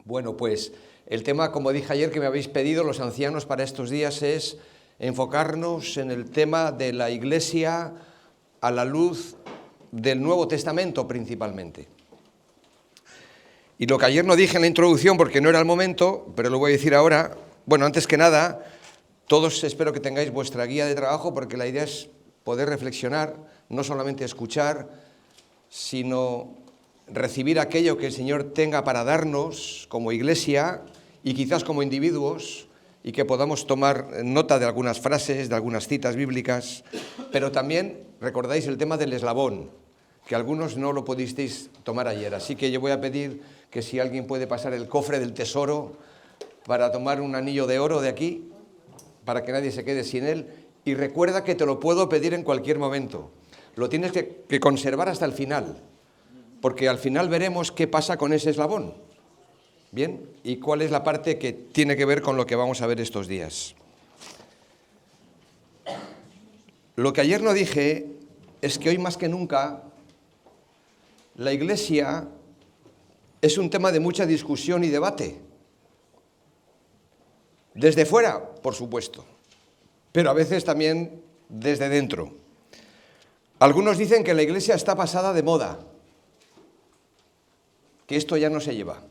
Bueno, pues el tema, como dije ayer, que me habéis pedido los ancianos para estos días es enfocarnos en el tema de la Iglesia a la luz del Nuevo Testamento principalmente. Y lo que ayer no dije en la introducción porque no era el momento, pero lo voy a decir ahora. Bueno, antes que nada, todos espero que tengáis vuestra guía de trabajo porque la idea es poder reflexionar, no solamente escuchar, sino recibir aquello que el Señor tenga para darnos como iglesia y quizás como individuos, y que podamos tomar nota de algunas frases, de algunas citas bíblicas, pero también recordáis el tema del eslabón, que algunos no lo pudisteis tomar ayer. Así que yo voy a pedir que si alguien puede pasar el cofre del tesoro para tomar un anillo de oro de aquí, para que nadie se quede sin él, y recuerda que te lo puedo pedir en cualquier momento. Lo tienes que conservar hasta el final, porque al final veremos qué pasa con ese eslabón. Bien, ¿y cuál es la parte que tiene que ver con lo que vamos a ver estos días? Lo que ayer no dije es que hoy más que nunca la Iglesia es un tema de mucha discusión y debate. Desde fuera, por supuesto, pero a veces también desde dentro. Algunos dicen que la Iglesia está pasada de moda, que esto ya no se lleva.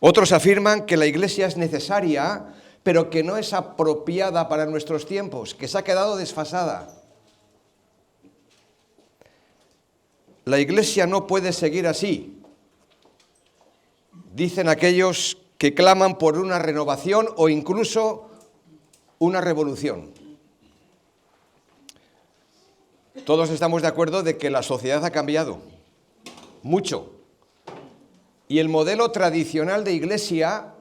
Otros afirman que la Iglesia es necesaria, pero que no es apropiada para nuestros tiempos, que se ha quedado desfasada. La Iglesia no puede seguir así, dicen aquellos que claman por una renovación o incluso una revolución. Todos estamos de acuerdo de que la sociedad ha cambiado mucho. Y el modelo tradicional de iglesia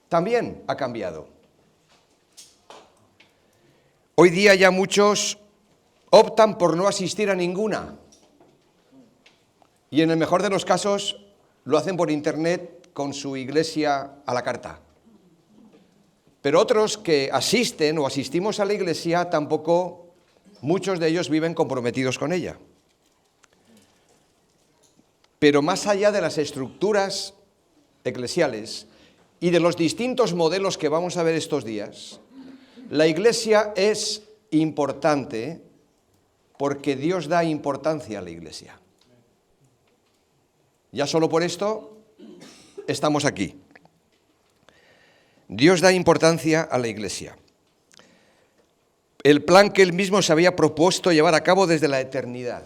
también ha cambiado. Hoy día ya muchos optan por no asistir a ninguna. Y en el mejor de los casos lo hacen por internet con su iglesia a la carta. Pero otros que asisten o asistimos a la iglesia tampoco, muchos de ellos viven comprometidos con ella. Pero más allá de las estructuras eclesiales y de los distintos modelos que vamos a ver estos días, la Iglesia es importante porque Dios da importancia a la Iglesia. Ya solo por esto estamos aquí. Dios da importancia a la Iglesia. El plan que Él mismo se había propuesto llevar a cabo desde la eternidad.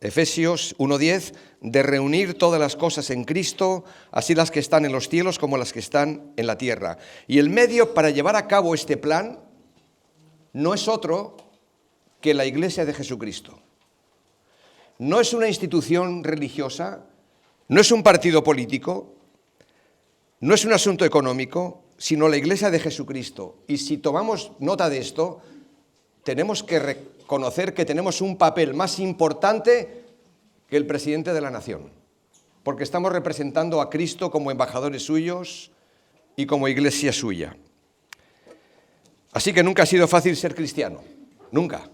Efesios 1:10, de reunir todas las cosas en Cristo, así las que están en los cielos como las que están en la tierra. Y el medio para llevar a cabo este plan no es otro que la Iglesia de Jesucristo. No es una institución religiosa, no es un partido político, no es un asunto económico, sino la Iglesia de Jesucristo. Y si tomamos nota de esto, tenemos que reconocer que tenemos un papel más importante que el presidente de la nación, porque estamos representando a Cristo como embajadores suyos y como iglesia suya. Así que nunca ha sido fácil ser cristiano, nunca,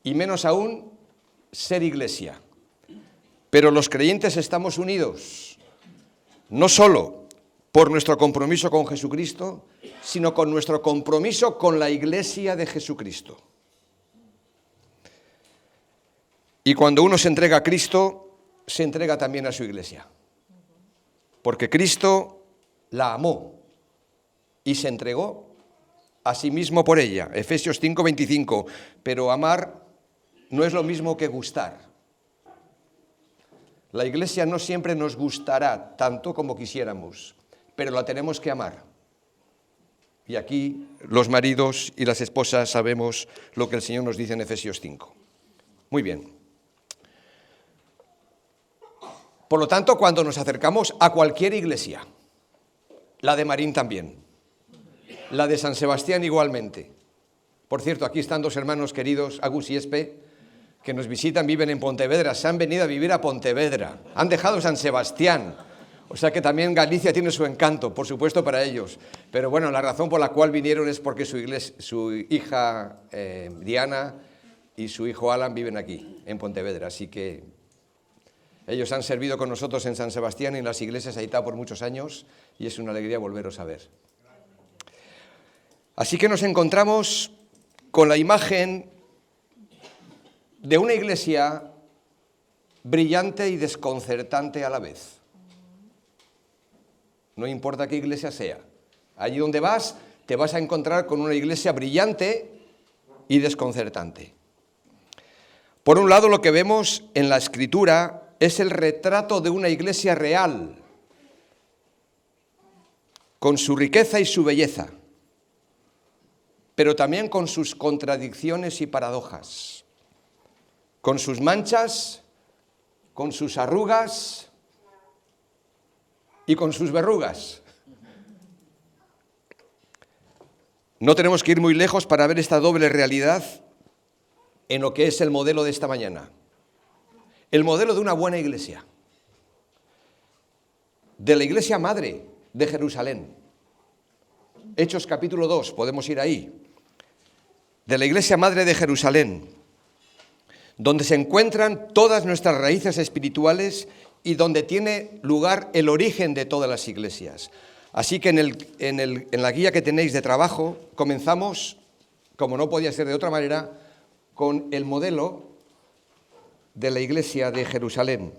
y menos aún ser iglesia. Pero los creyentes estamos unidos, no solo por nuestro compromiso con Jesucristo, sino con nuestro compromiso con la Iglesia de Jesucristo. Y cuando uno se entrega a Cristo, se entrega también a su Iglesia. Porque Cristo la amó y se entregó a sí mismo por ella. Efesios 5:25. Pero amar no es lo mismo que gustar. La Iglesia no siempre nos gustará tanto como quisiéramos, pero la tenemos que amar. Y aquí los maridos y las esposas sabemos lo que el Señor nos dice en Efesios 5. Muy bien. Por lo tanto, cuando nos acercamos a cualquier iglesia, la de Marín también, la de San Sebastián igualmente. Por cierto, aquí están dos hermanos queridos, Agus y Espe, que nos visitan, viven en Pontevedra, se han venido a vivir a Pontevedra, han dejado San Sebastián. O sea que también Galicia tiene su encanto, por supuesto, para ellos. Pero bueno, la razón por la cual vinieron es porque su hija Diana y su hijo Alan viven aquí, en Pontevedra. Así que Ellos han servido con nosotros en San Sebastián y en las iglesias Aitá por muchos años y es una alegría volveros a ver. Así que nos encontramos con la imagen de una iglesia brillante y desconcertante a la vez. No importa qué iglesia sea. Allí donde vas, te vas a encontrar con una iglesia brillante y desconcertante. Por un lado, lo que vemos en la Escritura es el retrato de una iglesia real, con su riqueza y su belleza, pero también con sus contradicciones y paradojas, con sus manchas, con sus arrugas y con sus verrugas. No tenemos que ir muy lejos para ver esta doble realidad en lo que es el modelo de esta mañana. El modelo de una buena iglesia, de la iglesia madre de Jerusalén. Hechos capítulo 2, podemos ir ahí. De la iglesia madre de Jerusalén, donde se encuentran todas nuestras raíces espirituales y donde tiene lugar el origen de todas las iglesias. Así que en la guía que tenéis de trabajo comenzamos, como no podía ser de otra manera, con el modelo de la iglesia de Jerusalén.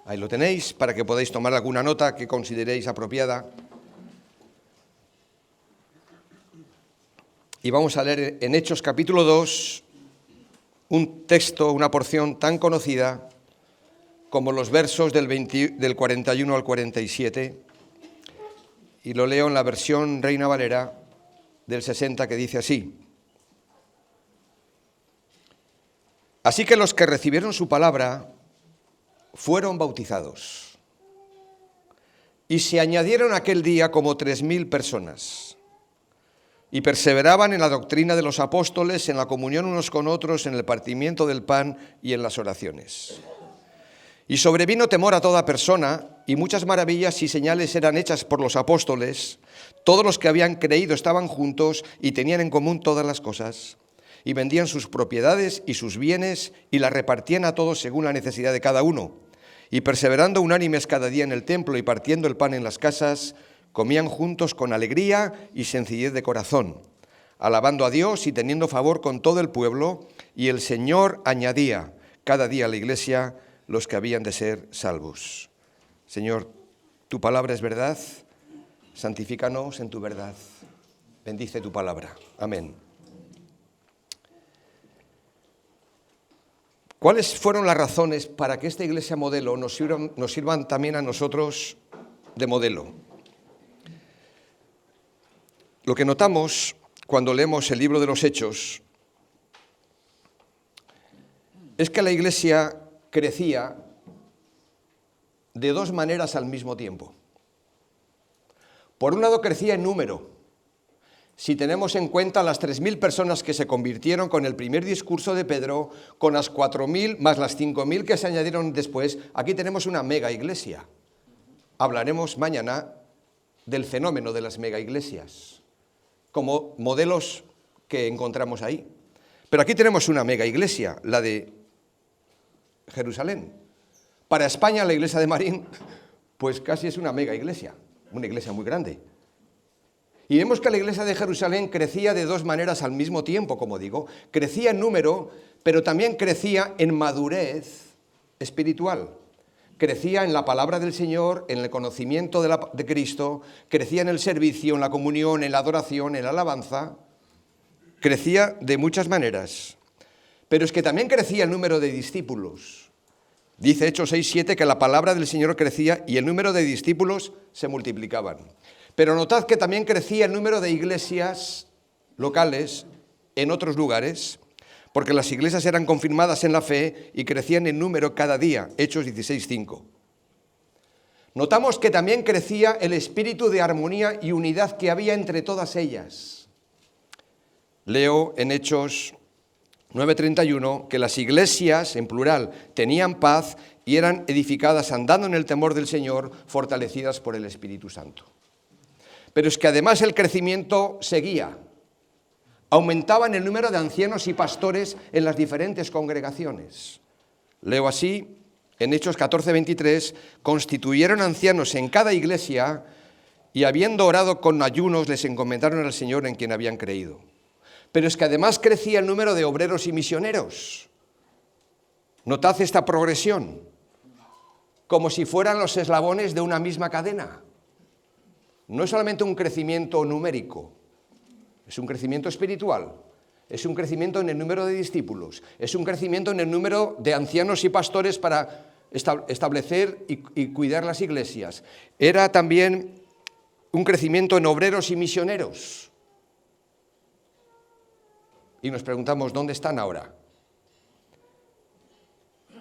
Ahí lo tenéis para que podáis tomar alguna nota que consideréis apropiada. Y vamos a leer en Hechos capítulo 2 un texto, una porción tan conocida como los versos del 41 al 47. Y lo leo en la versión Reina Valera del 60, que dice así: Así que los que recibieron su palabra fueron bautizados, y se añadieron aquel día como 3.000 personas, y perseveraban en la doctrina de los apóstoles, en la comunión unos con otros, en el partimiento del pan y en las oraciones. Y sobrevino temor a toda persona, y muchas maravillas y señales eran hechas por los apóstoles. Todos los que habían creído estaban juntos y tenían en común todas las cosas, y vendían sus propiedades y sus bienes y las repartían a todos según la necesidad de cada uno. Y perseverando unánimes cada día en el templo y partiendo el pan en las casas, comían juntos con alegría y sencillez de corazón, alabando a Dios y teniendo favor con todo el pueblo, y el Señor añadía cada día a la iglesia los que habían de ser salvos. Señor, tu palabra es verdad, santifícanos en tu verdad. Bendice tu palabra. Amén. ¿Cuáles fueron las razones para que esta iglesia modelo nos sirvan también a nosotros de modelo? Lo que notamos cuando leemos el libro de los Hechos es que la iglesia crecía de dos maneras al mismo tiempo. Por un lado, crecía en número. Si tenemos en cuenta las 3.000 personas que se convirtieron con el primer discurso de Pedro, con las 4.000 más las 5.000 que se añadieron después, aquí tenemos una mega iglesia. Hablaremos mañana del fenómeno de las mega iglesias, como modelos que encontramos ahí. Pero aquí tenemos una mega iglesia, la de Jerusalén. Para España, la iglesia de Marín, pues casi es una mega iglesia, una iglesia muy grande. Y vemos que la iglesia de Jerusalén crecía de dos maneras al mismo tiempo, como digo. Crecía en número, pero también crecía en madurez espiritual. Crecía en la palabra del Señor, en el conocimiento de Cristo, crecía en el servicio, en la comunión, en la adoración, en la alabanza. Crecía de muchas maneras. Pero es que también crecía el número de discípulos. Dice Hechos 6:7 que la palabra del Señor crecía y el número de discípulos se multiplicaban. Pero notad que también crecía el número de iglesias locales en otros lugares, porque las iglesias eran confirmadas en la fe y crecían en número cada día, Hechos 16:5. Notamos que también crecía el espíritu de armonía y unidad que había entre todas ellas. Leo en Hechos 9:31 que las iglesias, en plural, tenían paz y eran edificadas andando en el temor del Señor, fortalecidas por el Espíritu Santo. Pero es que además el crecimiento seguía. Aumentaban el número de ancianos y pastores en las diferentes congregaciones. Leo así, en Hechos 14:23, constituyeron ancianos en cada iglesia y habiendo orado con ayunos les encomendaron al Señor en quien habían creído. Pero es que además crecía el número de obreros y misioneros. Notad esta progresión, como si fueran los eslabones de una misma cadena. No es solamente un crecimiento numérico, es un crecimiento espiritual, es un crecimiento en el número de discípulos, es un crecimiento en el número de ancianos y pastores para establecer y cuidar las iglesias. Era también un crecimiento en obreros y misioneros. Y nos preguntamos, ¿dónde están ahora?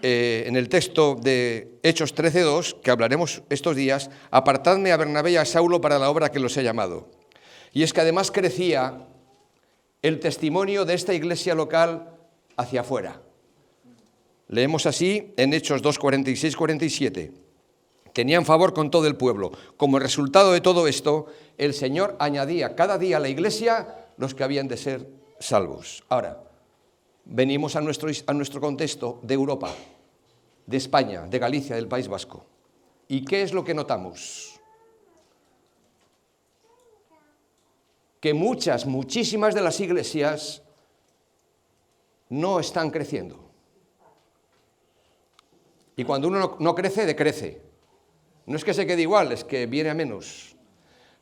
En el texto de Hechos 13:2, que hablaremos estos días, apartadme a Bernabé y a Saulo para la obra que los he llamado. Y es que además crecía el testimonio de esta iglesia local hacia afuera. Leemos así en Hechos 2:46-47. Tenían favor con todo el pueblo. Como resultado de todo esto, el Señor añadía cada día a la iglesia los que habían de ser salvos. Ahora, venimos a nuestro contexto de Europa, de España, de Galicia, del País Vasco. ¿Y qué es lo que notamos? Que muchísimas de las iglesias no están creciendo. Y cuando uno no crece, decrece. No es que se quede igual, es que viene a menos.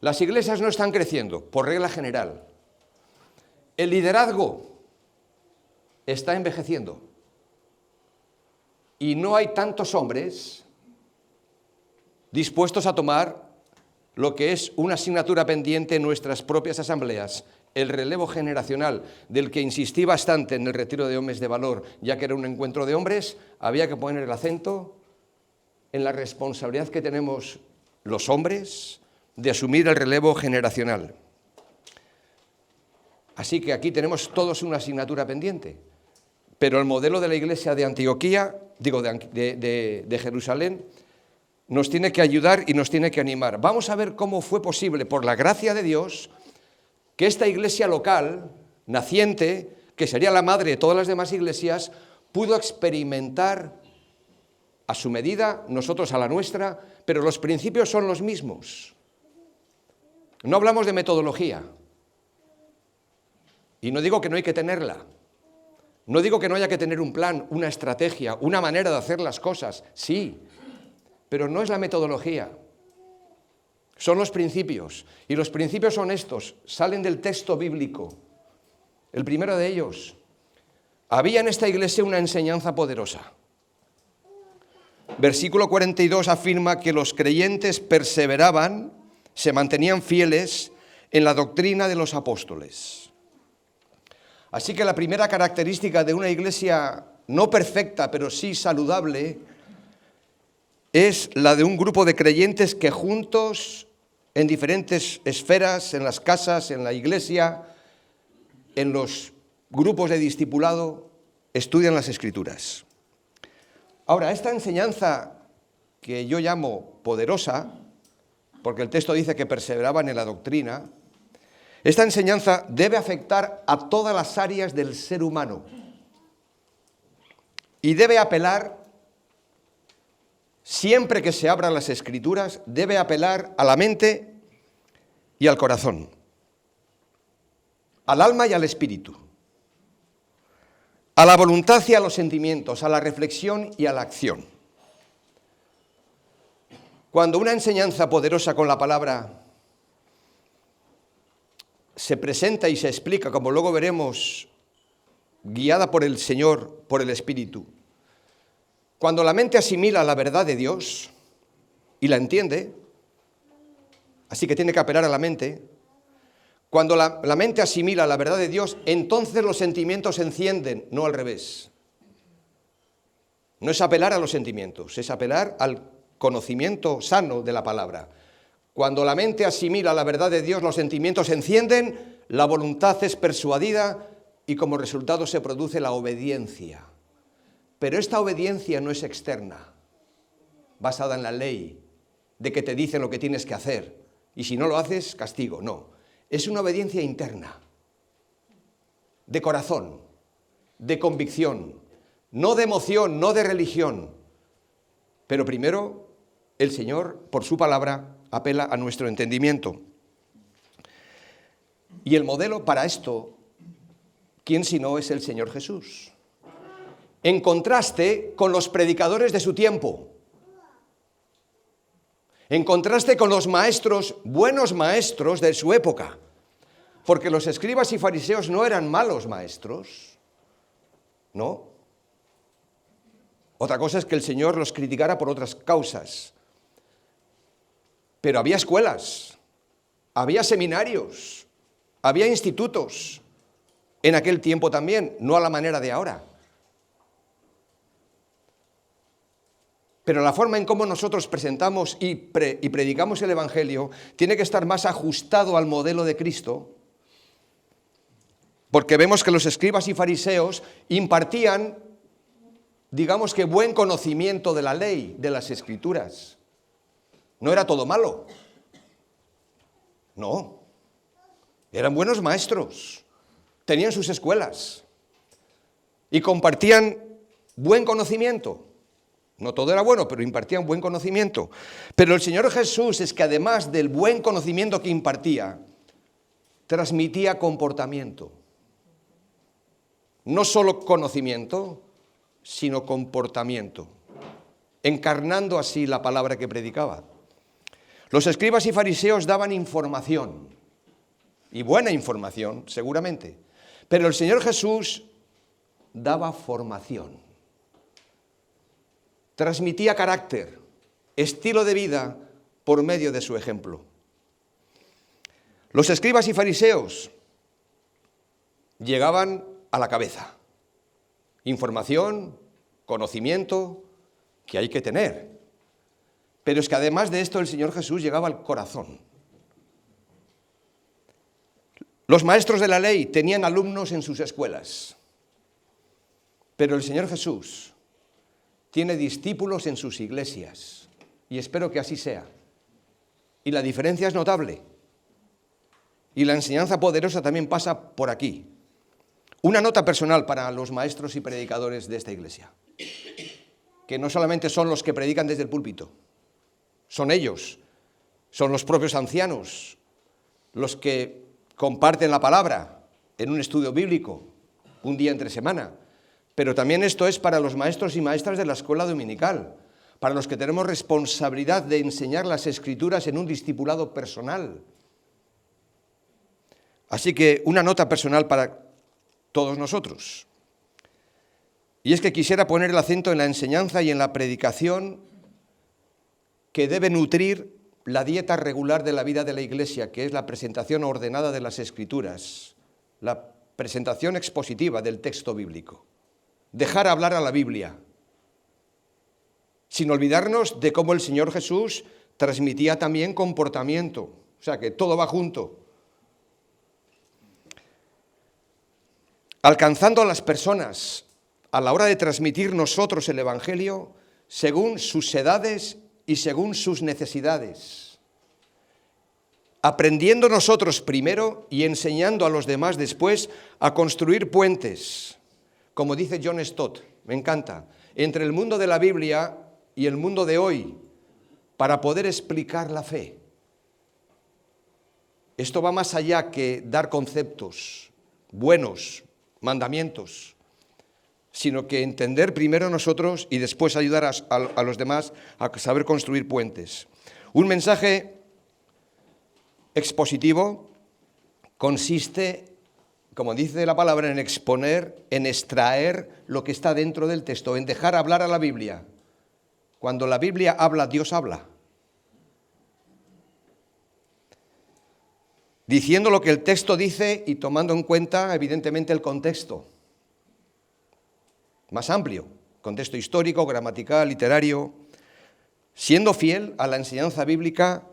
Las iglesias no están creciendo, por regla general. El liderazgo está envejeciendo. Y no hay tantos hombres dispuestos a tomar lo que es una asignatura pendiente en nuestras propias asambleas, el relevo generacional, del que insistí bastante en el retiro de hombres de valor, ya que era un encuentro de hombres. Había que poner el acento en la responsabilidad que tenemos los hombres de asumir el relevo generacional. Así que aquí tenemos todos una asignatura pendiente, pero el modelo de la iglesia de Antioquía, de Jerusalén, nos tiene que ayudar y nos tiene que animar. Vamos a ver cómo fue posible, por la gracia de Dios, que esta iglesia local, naciente, que sería la madre de todas las demás iglesias, pudo experimentar a su medida, nosotros a la nuestra, pero los principios son los mismos. No hablamos de metodología. Y no digo que no hay que tenerla. No digo que no haya que tener un plan, una estrategia, una manera de hacer las cosas. Sí, pero no es la metodología. Son los principios. Y los principios son estos, salen del texto bíblico. El primero de ellos, había en esta iglesia una enseñanza poderosa. Versículo 42 afirma que los creyentes perseveraban, se mantenían fieles en la doctrina de los apóstoles. Así que la primera característica de una iglesia no perfecta, pero sí saludable, es la de un grupo de creyentes que juntos, en diferentes esferas, en las casas, en la iglesia, en los grupos de discipulado, estudian las Escrituras. Ahora, esta enseñanza que yo llamo poderosa, porque el texto dice que perseveraban en la doctrina, esta enseñanza debe afectar a todas las áreas del ser humano y debe apelar, siempre que se abran las Escrituras, debe apelar a la mente y al corazón, al alma y al espíritu, a la voluntad y a los sentimientos, a la reflexión y a la acción. Cuando una enseñanza poderosa con la palabra se presenta y se explica, como luego veremos, guiada por el Señor, por el Espíritu, cuando la mente asimila la verdad de Dios y la entiende, así que tiene que apelar a la mente, cuando la mente asimila la verdad de Dios, entonces los sentimientos se encienden, no al revés. No es apelar a los sentimientos, es apelar al conocimiento sano de la palabra. Cuando la mente asimila la verdad de Dios, los sentimientos se encienden, la voluntad es persuadida y como resultado se produce la obediencia. Pero esta obediencia no es externa, basada en la ley, de que te dicen lo que tienes que hacer. Y si no lo haces, castigo. No, es una obediencia interna. de corazón, de convicción, no de emoción, no de religión. Pero primero, el Señor, por su palabra, apela a nuestro entendimiento. Y el modelo para esto, ¿quién si no es el Señor Jesús? En contraste con los predicadores de su tiempo, en contraste con los maestros, buenos maestros de su época, porque los escribas y fariseos no eran malos maestros, ¿no? Otra cosa es que el Señor los criticara por otras causas, pero había escuelas, había seminarios, había institutos, en aquel tiempo también, no a la manera de ahora. Pero la forma en cómo nosotros presentamos y predicamos el Evangelio tiene que estar más ajustado al modelo de Cristo, porque vemos que los escribas y fariseos impartían, digamos que buen conocimiento de la ley, de las Escrituras. No era todo malo. No. Eran buenos maestros, tenían sus escuelas y compartían buen conocimiento. No todo era bueno, pero impartían buen conocimiento. Pero el Señor Jesús es que además del buen conocimiento que impartía, transmitía comportamiento. No solo conocimiento, sino comportamiento, encarnando así la palabra que predicaba. Los escribas y fariseos daban información, y buena información, seguramente, pero el Señor Jesús daba formación. Transmitía carácter, estilo de vida por medio de su ejemplo. Los escribas y fariseos llegaban a la cabeza. Información, conocimiento, que hay que tener. Pero es que además de esto el Señor Jesús llegaba al corazón. Los maestros de la ley tenían alumnos en sus escuelas, pero el Señor Jesús tiene discípulos en sus iglesias, y espero que así sea. Y la diferencia es notable, y la enseñanza poderosa también pasa por aquí. Una nota personal para los maestros y predicadores de esta iglesia, que no solamente son los que predican desde el púlpito, son ellos, son los propios ancianos, los que comparten la palabra en un estudio bíblico, un día entre semana. Pero también esto es para los maestros y maestras de la escuela dominical, para los que tenemos responsabilidad de enseñar las Escrituras en un discipulado personal. Así que una nota personal para todos nosotros. Y es que quisiera poner el acento en la enseñanza y en la predicación que debe nutrir la dieta regular de la vida de la Iglesia, que es la presentación ordenada de las Escrituras, la presentación expositiva del texto bíblico. Dejar hablar a la Biblia, sin olvidarnos de cómo el Señor Jesús transmitía también comportamiento, o sea que todo va junto. Alcanzando a las personas a la hora de transmitir nosotros el Evangelio según sus edades y según sus necesidades. Aprendiendo nosotros primero y enseñando a los demás después a construir puentes, como dice John Stott, me encanta, entre el mundo de la Biblia y el mundo de hoy, para poder explicar la fe. Esto va más allá que dar conceptos buenos, mandamientos, sino que entender primero nosotros y después ayudar a los demás a saber construir puentes. Un mensaje expositivo consiste, como dice la palabra, en exponer, en extraer lo que está dentro del texto, en dejar hablar a la Biblia. Cuando la Biblia habla, Dios habla. Diciendo lo que el texto dice y tomando en cuenta, evidentemente, el contexto. Más amplio, contexto histórico, gramatical, literario, siendo fiel a la enseñanza bíblica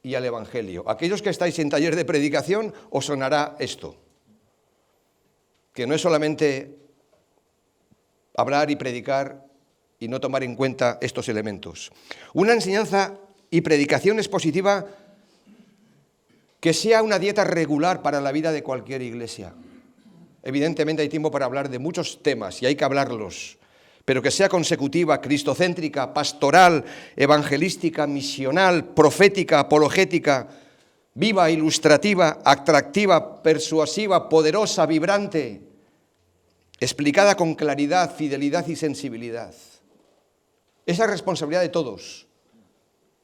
y al Evangelio. Aquellos que estáis en taller de predicación, os sonará esto, que no es solamente hablar y predicar y no tomar en cuenta estos elementos. Una enseñanza y predicación expositiva que sea una dieta regular para la vida de cualquier iglesia. Evidentemente hay tiempo para hablar de muchos temas y hay que hablarlos, pero que sea consecutiva, cristocéntrica, pastoral, evangelística, misional, profética, apologética, viva, ilustrativa, atractiva, persuasiva, poderosa, vibrante, explicada con claridad, fidelidad y sensibilidad. Esa es responsabilidad de todos.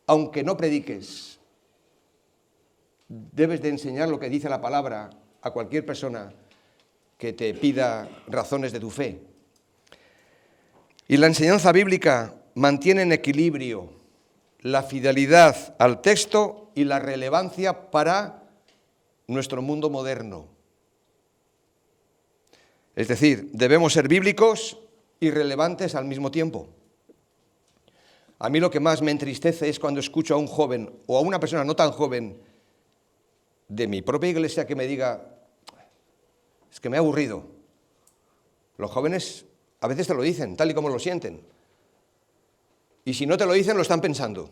Aunque no prediques, debes de enseñar lo que dice la palabra a cualquier persona que te pida razones de tu fe. Y la enseñanza bíblica mantiene en equilibrio la fidelidad al texto y la relevancia para nuestro mundo moderno. Es decir, debemos ser bíblicos y relevantes al mismo tiempo. A mí lo que más me entristece es cuando escucho a un joven o a una persona no tan joven de mi propia iglesia que me diga, es que me he aburrido. Los jóvenes a veces te lo dicen, tal y como lo sienten. Y si no te lo dicen, lo están pensando.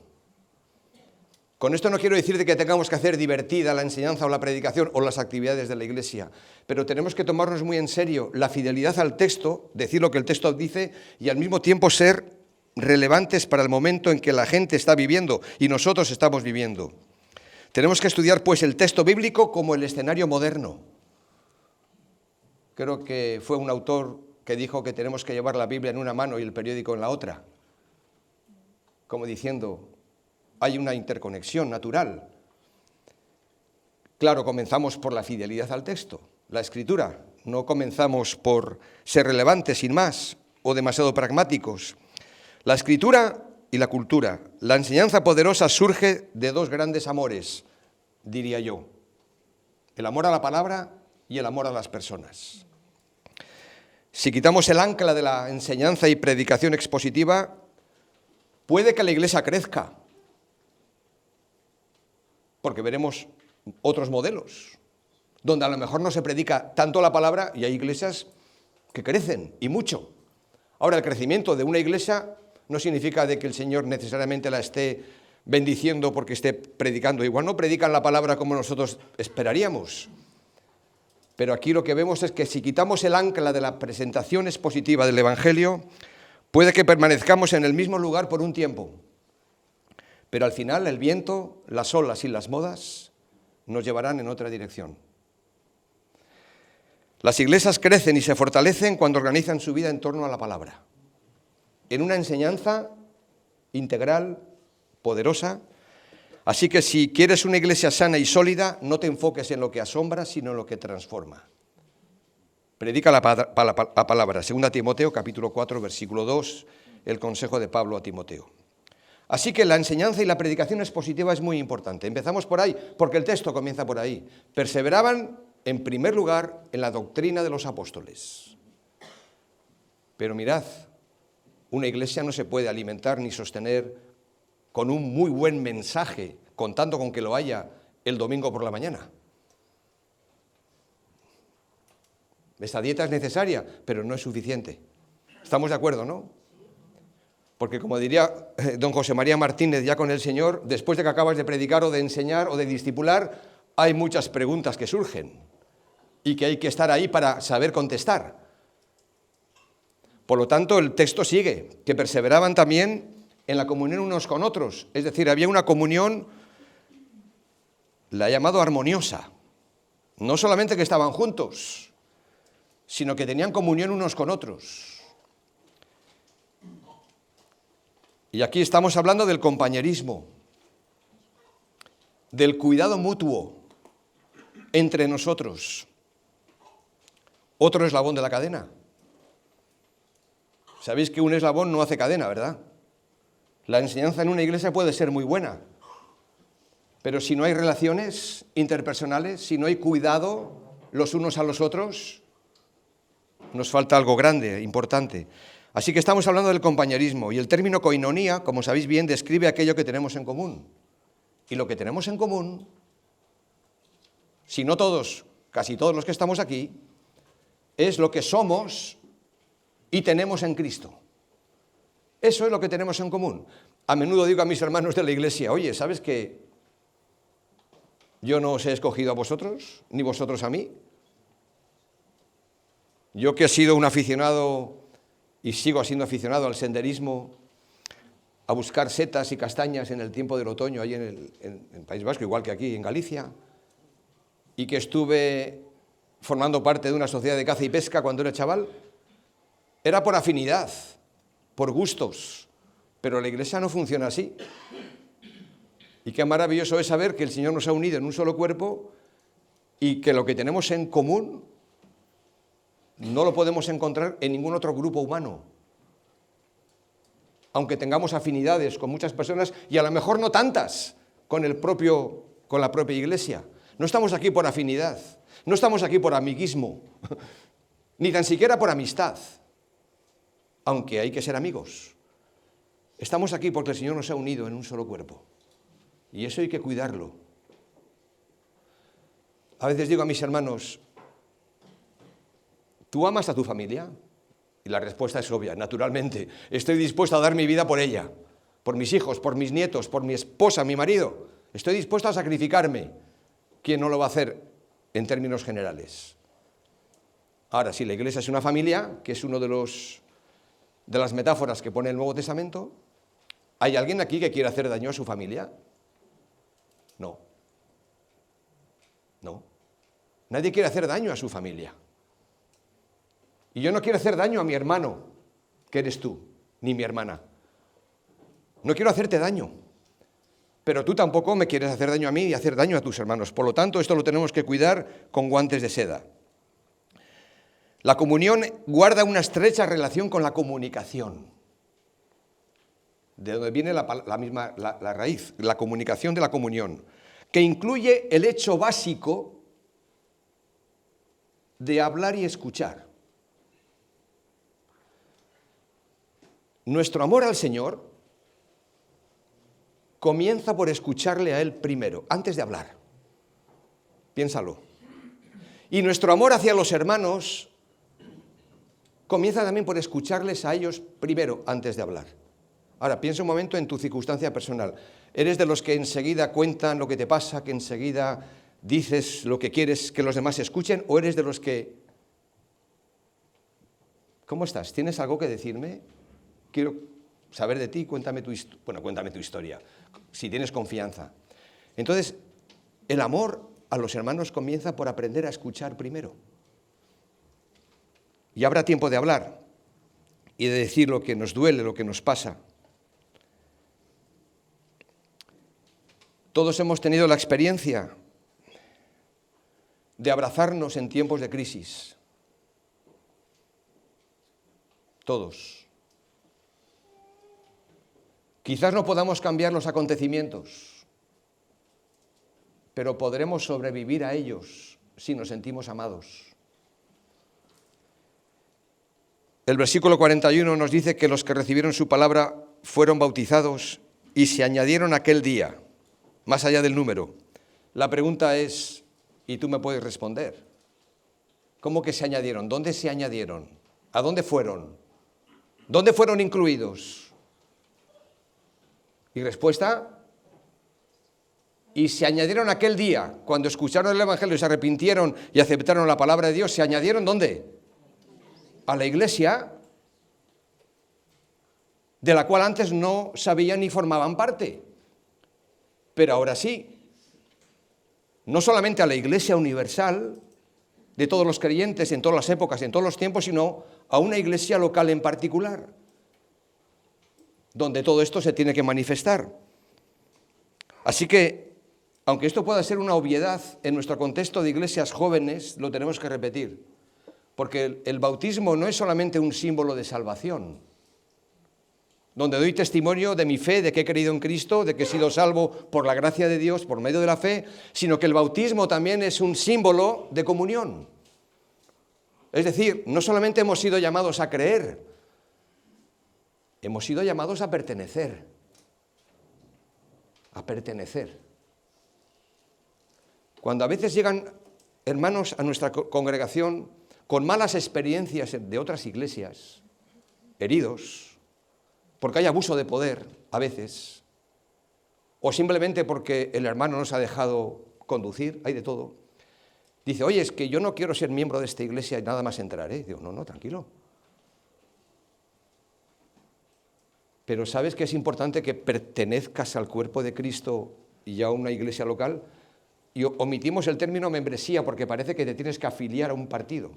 Con esto no quiero decir que tengamos que hacer divertida la enseñanza o la predicación o las actividades de la iglesia, pero tenemos que tomarnos muy en serio la fidelidad al texto, decir lo que el texto dice y al mismo tiempo ser relevantes para el momento en que la gente está viviendo y nosotros estamos viviendo. Tenemos que estudiar pues el texto bíblico como el escenario moderno. Creo que fue un autor que dijo que tenemos que llevar la Biblia en una mano y el periódico en la otra, como diciendo, hay una interconexión natural. Claro, comenzamos por la fidelidad al texto, la escritura. No comenzamos por ser relevantes sin más o demasiado pragmáticos. La escritura y la cultura. La enseñanza poderosa surge de dos grandes amores, diría yo. El amor a la palabra y el amor a las personas. Si quitamos el ancla de la enseñanza y predicación expositiva, puede que la iglesia crezca, porque veremos otros modelos, donde a lo mejor no se predica tanto la palabra y hay iglesias que crecen, y mucho. Ahora, el crecimiento de una iglesia no significa de que el Señor necesariamente la esté bendiciendo porque esté predicando. Igual no predican la palabra como nosotros esperaríamos. Pero aquí lo que vemos es que si quitamos el ancla de la presentación expositiva del Evangelio, puede que permanezcamos en el mismo lugar por un tiempo. Pero al final el viento, las olas y las modas nos llevarán en otra dirección. Las iglesias crecen y se fortalecen cuando organizan su vida en torno a la palabra, en una enseñanza integral, poderosa. Así que si quieres una iglesia sana y sólida, no te enfoques en lo que asombra, sino en lo que transforma. Predica la palabra. 2 Timoteo, capítulo 4, versículo 2, el consejo de Pablo a Timoteo. Así que la enseñanza y la predicación expositiva es muy importante. Empezamos por ahí, porque el texto comienza por ahí. Perseveraban, en primer lugar, en la doctrina de los apóstoles. Pero mirad, una iglesia no se puede alimentar ni sostener con un muy buen mensaje, contando con que lo haya el domingo por la mañana. Esta dieta es necesaria, pero no es suficiente. ¿Estamos de acuerdo, no? Porque como diría don José María Martínez, ya con el Señor, después de que acabas de predicar o de enseñar o de discipular, hay muchas preguntas que surgen y que hay que estar ahí para saber contestar. Por lo tanto, el texto sigue, que perseveraban también en la comunión unos con otros. Es decir, había una comunión, la ha llamado armoniosa. No solamente que estaban juntos, sino que tenían comunión unos con otros. Y aquí estamos hablando del compañerismo, del cuidado mutuo entre nosotros. Otro eslabón de la cadena. Sabéis que un eslabón no hace cadena, ¿verdad? La enseñanza en una iglesia puede ser muy buena, pero si no hay relaciones interpersonales, si no hay cuidado los unos a los otros, nos falta algo grande, importante. Así que estamos hablando del compañerismo, y el término koinonía, como sabéis bien, describe aquello que tenemos en común. Y lo que tenemos en común, si no todos, casi todos los que estamos aquí, es lo que somos y tenemos en Cristo. Eso es lo que tenemos en común. A menudo digo a mis hermanos de la iglesia, oye, ¿sabes que yo no os he escogido a vosotros, ni vosotros a mí? Yo que he sido un aficionado y sigo siendo aficionado al senderismo, a buscar setas y castañas en el tiempo del otoño, ahí en el País Vasco, igual que aquí en Galicia, y que estuve formando parte de una sociedad de caza y pesca cuando era chaval, era por afinidad, por gustos, pero la Iglesia no funciona así. Y qué maravilloso es saber que el Señor nos ha unido en un solo cuerpo y que lo que tenemos en común no lo podemos encontrar en ningún otro grupo humano. Aunque tengamos afinidades con muchas personas y a lo mejor no tantas con la propia Iglesia. No estamos aquí por afinidad, no estamos aquí por amiguismo, ni tan siquiera por amistad, aunque hay que ser amigos. Estamos aquí porque el Señor nos ha unido en un solo cuerpo y eso hay que cuidarlo. A veces digo a mis hermanos, ¿tú amas a tu familia? Y la respuesta es obvia, naturalmente. Estoy dispuesto a dar mi vida por ella, por mis hijos, por mis nietos, por mi esposa, mi marido. Estoy dispuesto a sacrificarme. ¿Quién no lo va a hacer en términos generales? Ahora, si la Iglesia es una familia, que es uno de las metáforas que pone el Nuevo Testamento, ¿hay alguien aquí que quiera hacer daño a su familia? No. No. Nadie quiere hacer daño a su familia. Y yo no quiero hacer daño a mi hermano, que eres tú, ni mi hermana. No quiero hacerte daño. Pero tú tampoco me quieres hacer daño a mí y hacer daño a tus hermanos. Por lo tanto, esto lo tenemos que cuidar con guantes de seda. La comunión guarda una estrecha relación con la comunicación. De donde viene la raíz, la comunicación de la comunión, que incluye el hecho básico de hablar y escuchar. Nuestro amor al Señor comienza por escucharle a Él primero, antes de hablar. Piénsalo. Y nuestro amor hacia los hermanos comienza también por escucharles a ellos primero, antes de hablar. Ahora, piensa un momento en tu circunstancia personal. ¿Eres de los que enseguida cuentan lo que te pasa, que enseguida dices lo que quieres que los demás escuchen? ¿O eres de los que... ¿Cómo estás? ¿Tienes algo que decirme? Quiero saber de ti, cuéntame tu historia, si tienes confianza. Entonces, el amor a los hermanos comienza por aprender a escuchar primero. Y habrá tiempo de hablar y de decir lo que nos duele, lo que nos pasa. Todos hemos tenido la experiencia de abrazarnos en tiempos de crisis. Todos. Quizás no podamos cambiar los acontecimientos, pero podremos sobrevivir a ellos si nos sentimos amados. El versículo 41 nos dice que los que recibieron su palabra fueron bautizados y se añadieron aquel día, más allá del número. La pregunta es, y tú me puedes responder, ¿cómo que se añadieron? ¿Dónde se añadieron? ¿A dónde fueron? ¿Dónde fueron incluidos? Y respuesta, y se añadieron aquel día, cuando escucharon el Evangelio y se arrepintieron y aceptaron la palabra de Dios, ¿se añadieron dónde? A la Iglesia, de la cual antes no sabían ni formaban parte. Pero ahora sí, no solamente a la Iglesia universal, de todos los creyentes en todas las épocas, en todos los tiempos, sino a una iglesia local en particular, donde todo esto se tiene que manifestar. Así que, aunque esto pueda ser una obviedad, en nuestro contexto de iglesias jóvenes lo tenemos que repetir, porque el bautismo no es solamente un símbolo de salvación, donde doy testimonio de mi fe, de que he creído en Cristo, de que he sido salvo por la gracia de Dios, por medio de la fe, sino que el bautismo también es un símbolo de comunión. Es decir, no solamente hemos sido llamados a creer, hemos sido llamados a pertenecer. A pertenecer. Cuando a veces llegan hermanos a nuestra congregación con malas experiencias de otras iglesias, heridos, porque hay abuso de poder a veces, o simplemente porque el hermano nos ha dejado conducir, hay de todo. Dice, oye, es que yo no quiero ser miembro de esta iglesia y nada más entrar, ¿eh? Digo, no, tranquilo. Pero ¿sabes que es importante que pertenezcas al cuerpo de Cristo y a una iglesia local? Y omitimos el término membresía porque parece que te tienes que afiliar a un partido.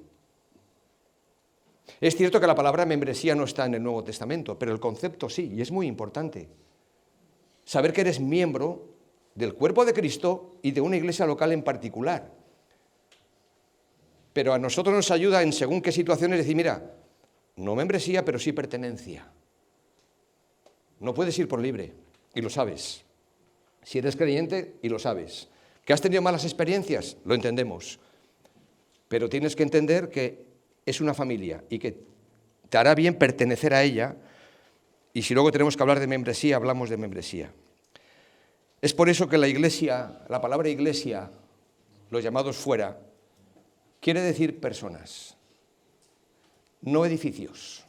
Es cierto que la palabra membresía no está en el Nuevo Testamento, pero el concepto sí, y es muy importante. Saber que eres miembro del cuerpo de Cristo y de una iglesia local en particular. Pero a nosotros nos ayuda en según qué situaciones decir, mira, no membresía, pero sí pertenencia. No puedes ir por libre, y lo sabes. Si eres creyente, y lo sabes. ¿Que has tenido malas experiencias? Lo entendemos. Pero tienes que entender que es una familia y que te hará bien pertenecer a ella. Y si luego tenemos que hablar de membresía, hablamos de membresía. Es por eso que la iglesia, la palabra iglesia, los llamados fuera, quiere decir personas, no edificios,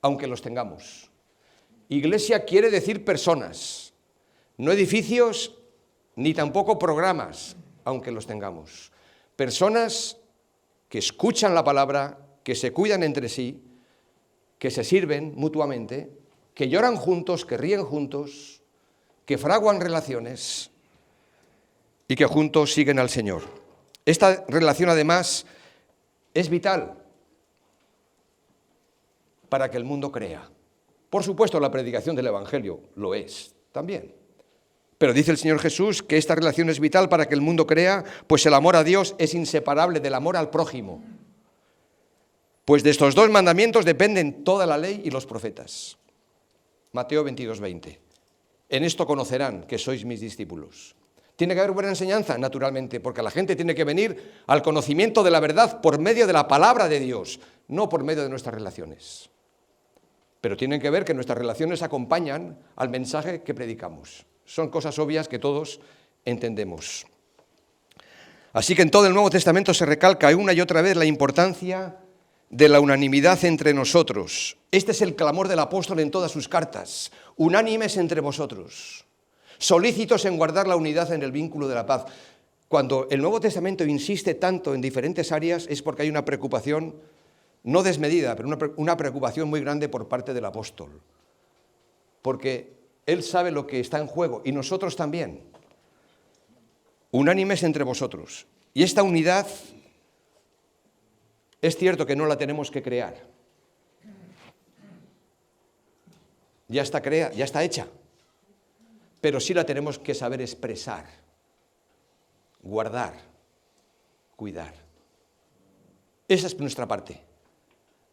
aunque los tengamos. Iglesia quiere decir personas, no edificios ni tampoco programas, aunque los tengamos. Personas que escuchan la palabra, que se cuidan entre sí, que se sirven mutuamente, que lloran juntos, que ríen juntos, que fraguan relaciones y que juntos siguen al Señor. Esta relación, además, es vital para que el mundo crea. Por supuesto, la predicación del Evangelio lo es también. Pero dice el Señor Jesús que esta relación es vital para que el mundo crea, pues el amor a Dios es inseparable del amor al prójimo. Pues de estos dos mandamientos dependen toda la ley y los profetas. Mateo 22:20. En esto conocerán que sois mis discípulos. ¿Tiene que haber buena enseñanza? Naturalmente, porque la gente tiene que venir al conocimiento de la verdad por medio de la palabra de Dios, no por medio de nuestras relaciones. Pero tienen que ver que nuestras relaciones acompañan al mensaje que predicamos. Son cosas obvias que todos entendemos. Así que en todo el Nuevo Testamento se recalca una y otra vez la importancia de la unanimidad entre nosotros. Este es el clamor del apóstol en todas sus cartas. Unánimes entre vosotros, solícitos en guardar la unidad en el vínculo de la paz. Cuando el Nuevo Testamento insiste tanto en diferentes áreas es porque hay una preocupación no desmedida, pero una preocupación muy grande por parte del apóstol. Porque él sabe lo que está en juego y nosotros también. Unánimes entre vosotros. Y esta unidad es cierto que no la tenemos que crear. Ya está hecha. Pero sí la tenemos que saber expresar, guardar, cuidar. Esa es nuestra parte.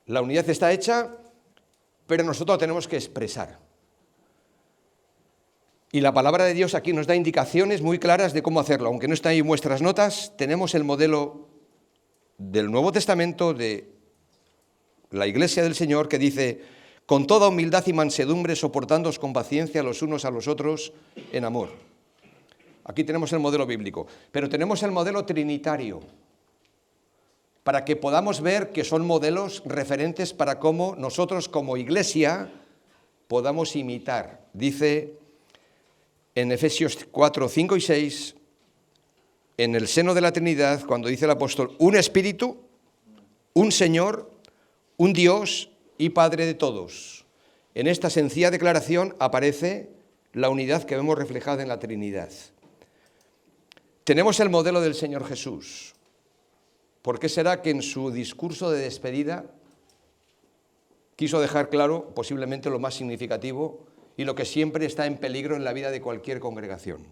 La unidad está hecha, pero nosotros la tenemos que expresar. Y la palabra de Dios aquí nos da indicaciones muy claras de cómo hacerlo. Aunque no está ahí en vuestras notas, tenemos el modelo del Nuevo Testamento de la Iglesia del Señor que dice: con toda humildad y mansedumbre, soportándoos con paciencia los unos a los otros en amor. Aquí tenemos el modelo bíblico, pero tenemos el modelo trinitario, para que podamos ver que son modelos referentes para cómo nosotros como Iglesia podamos imitar. Dice en Efesios 4, 5 y 6, en el seno de la Trinidad, cuando dice el apóstol, un Espíritu, un Señor, un Dios y Padre de todos. En esta sencilla declaración aparece la unidad que vemos reflejada en la Trinidad. Tenemos el modelo del Señor Jesús. ¿Por qué será que en su discurso de despedida quiso dejar claro posiblemente lo más significativo y lo que siempre está en peligro en la vida de cualquier congregación?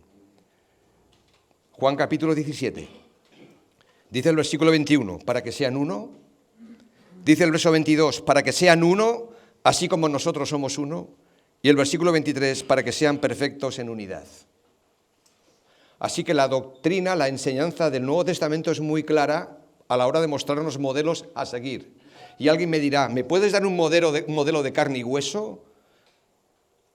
Juan capítulo 17. Dice el versículo 21, para que sean uno. Dice el verso 22, para que sean uno, así como nosotros somos uno. Y el versículo 23, para que sean perfectos en unidad. Así que la doctrina, la enseñanza del Nuevo Testamento es muy clara a la hora de mostrarnos modelos a seguir. Y alguien me dirá, ¿me puedes dar un modelo de carne y hueso?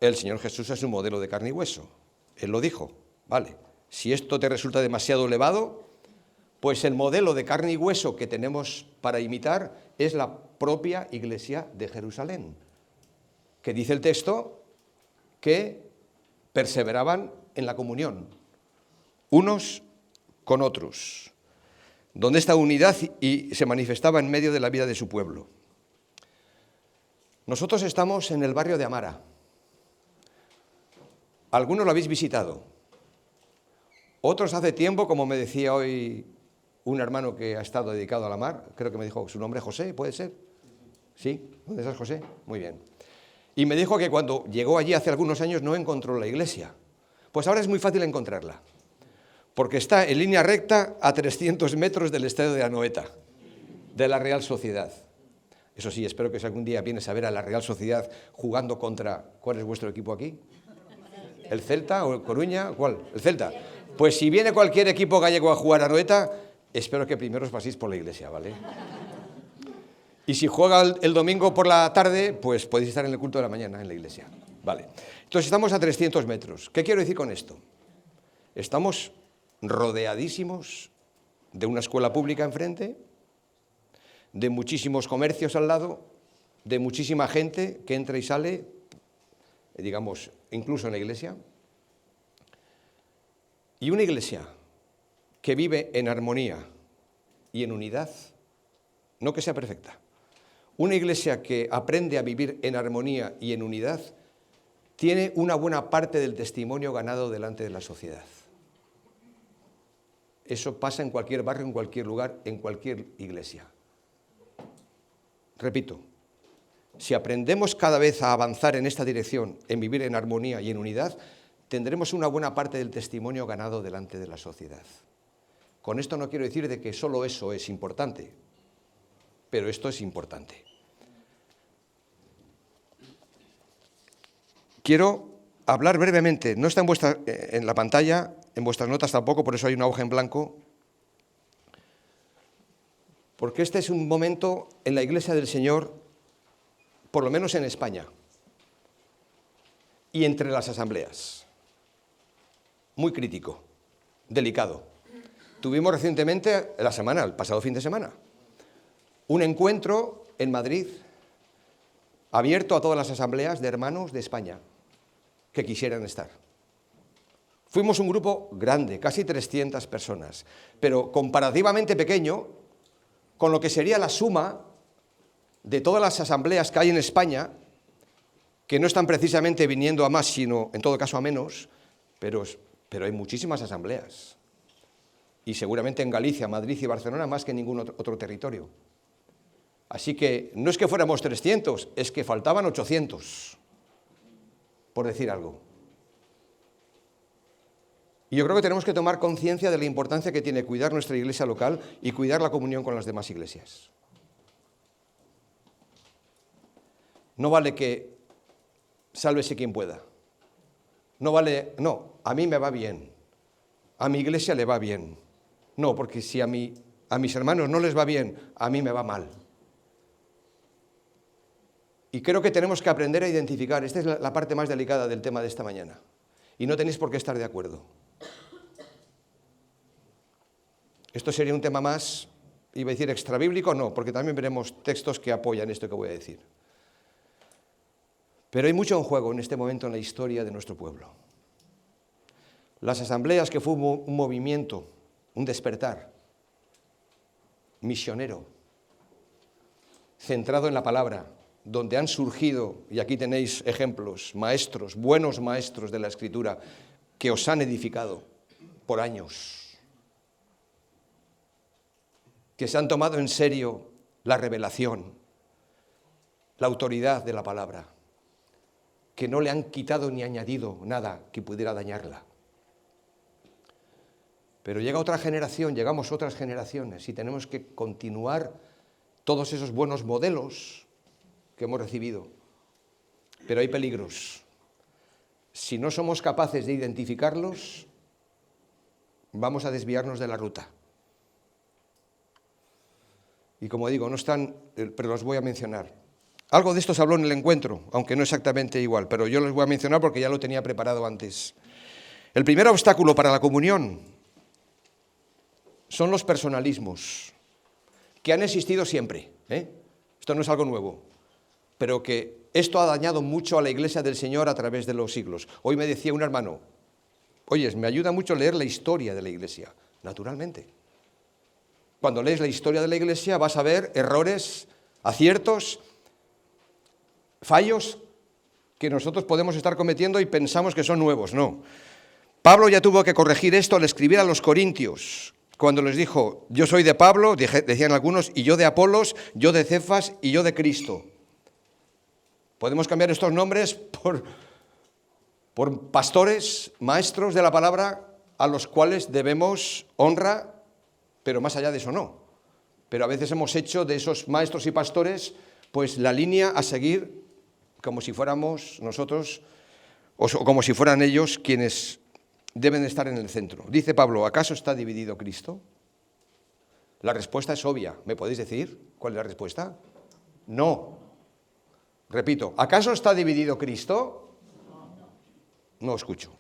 El Señor Jesús es un modelo de carne y hueso. Él lo dijo, vale. Si esto te resulta demasiado elevado, pues el modelo de carne y hueso que tenemos para imitar es la propia Iglesia de Jerusalén, que dice el texto que perseveraban en la comunión, unos con otros. donde esta unidad y se manifestaba en medio de la vida de su pueblo. Nosotros estamos en el barrio de Amara. Algunos lo habéis visitado. Otros hace tiempo, como me decía hoy un hermano que ha estado dedicado a la mar, creo que me dijo su nombre, José, ¿puede ser? ¿Sí? ¿Dónde estás, José? Muy bien. Y me dijo que cuando llegó allí hace algunos años no encontró la iglesia. Pues ahora es muy fácil encontrarla, porque está en línea recta a 300 metros del estadio de Anoeta, de la Real Sociedad. Eso sí, espero que si algún día vienes a ver a la Real Sociedad jugando contra... ¿Cuál es vuestro equipo aquí? ¿El Celta o el Coruña? ¿Cuál? ¿El Celta? Pues si viene cualquier equipo gallego a jugar a Anoeta, espero que primero os paséis por la iglesia, ¿vale? Y si juega el domingo por la tarde, pues podéis estar en el culto de la mañana en la iglesia. Vale. Entonces estamos a 300 metros. ¿Qué quiero decir con esto? Estamos rodeadísimos de una escuela pública enfrente, de muchísimos comercios al lado, de muchísima gente que entra y sale, digamos, incluso en la iglesia. Y una iglesia que vive en armonía y en unidad, no que sea perfecta, una iglesia que aprende a vivir en armonía y en unidad, tiene una buena parte del testimonio ganado delante de la sociedad. Eso pasa en cualquier barrio, en cualquier lugar, en cualquier iglesia. Repito, si aprendemos cada vez a avanzar en esta dirección, en vivir en armonía y en unidad, tendremos una buena parte del testimonio ganado delante de la sociedad. Con esto no quiero decir de que solo eso es importante, pero esto es importante. Quiero hablar brevemente, no está en la pantalla, en vuestras notas tampoco, por eso hay una hoja en blanco, porque este es un momento en la Iglesia del Señor, por lo menos en España, y entre las asambleas, muy crítico, delicado. Tuvimos recientemente, el pasado fin de semana, un encuentro en Madrid abierto a todas las asambleas de hermanos de España que quisieran estar. Fuimos un grupo grande, casi 300 personas, pero comparativamente pequeño con lo que sería la suma de todas las asambleas que hay en España, que no están precisamente viniendo a más, sino en todo caso a menos, pero hay muchísimas asambleas. Y seguramente en Galicia, Madrid y Barcelona más que en ningún otro territorio. Así que no es que fuéramos 300, es que faltaban 800, por decir algo. Y yo creo que tenemos que tomar conciencia de la importancia que tiene cuidar nuestra iglesia local y cuidar la comunión con las demás iglesias. No vale que sálvese quien pueda. No, a mí me va bien, a mi iglesia le va bien. No, porque si a mis hermanos no les va bien, a mí me va mal. Y creo que tenemos que aprender a identificar, esta es la parte más delicada del tema de esta mañana, y no tenéis por qué estar de acuerdo. Esto sería un tema más, iba a decir extrabíblico, no, porque también veremos textos que apoyan esto que voy a decir. Pero hay mucho en juego en este momento en la historia de nuestro pueblo. Las asambleas, que fue un movimiento, un despertar misionero, centrado en la palabra, donde han surgido, y aquí tenéis ejemplos, maestros, buenos maestros de la Escritura, que os han edificado por años, que se han tomado en serio la revelación, la autoridad de la palabra, que no le han quitado ni añadido nada que pudiera dañarla. Pero llega otra generación, llegamos otras generaciones, y tenemos que continuar todos esos buenos modelos que hemos recibido. Pero hay peligros. Si no somos capaces de identificarlos, vamos a desviarnos de la ruta. Y como digo, no están, pero los voy a mencionar. Algo de esto se habló en el encuentro, aunque no exactamente igual, pero yo los voy a mencionar porque ya lo tenía preparado antes. El primer obstáculo para la comunión son los personalismos, que han existido siempre, Esto no es algo nuevo, pero que esto ha dañado mucho a la Iglesia del Señor a través de los siglos. Hoy me decía un hermano, oye, me ayuda mucho leer la historia de la Iglesia, naturalmente. cuando lees la historia de la Iglesia vas a ver errores, aciertos, fallos que nosotros podemos estar cometiendo y pensamos que son nuevos. No. Pablo ya tuvo que corregir esto al escribir a los Corintios, cuando les dijo, yo soy de Pablo, decían algunos, y yo de Apolos, yo de Cefas y yo de Cristo. Podemos cambiar estos nombres por pastores, maestros de la palabra, a los cuales debemos honra, pero más allá de eso no. Pero a veces hemos hecho de esos maestros y pastores pues la línea a seguir como si fuéramos nosotros o como si fueran ellos quienes deben estar en el centro. Dice Pablo, ¿acaso está dividido Cristo? La respuesta es obvia. ¿Me podéis decir cuál es la respuesta? No. Repito, ¿acaso está dividido Cristo? No escucho.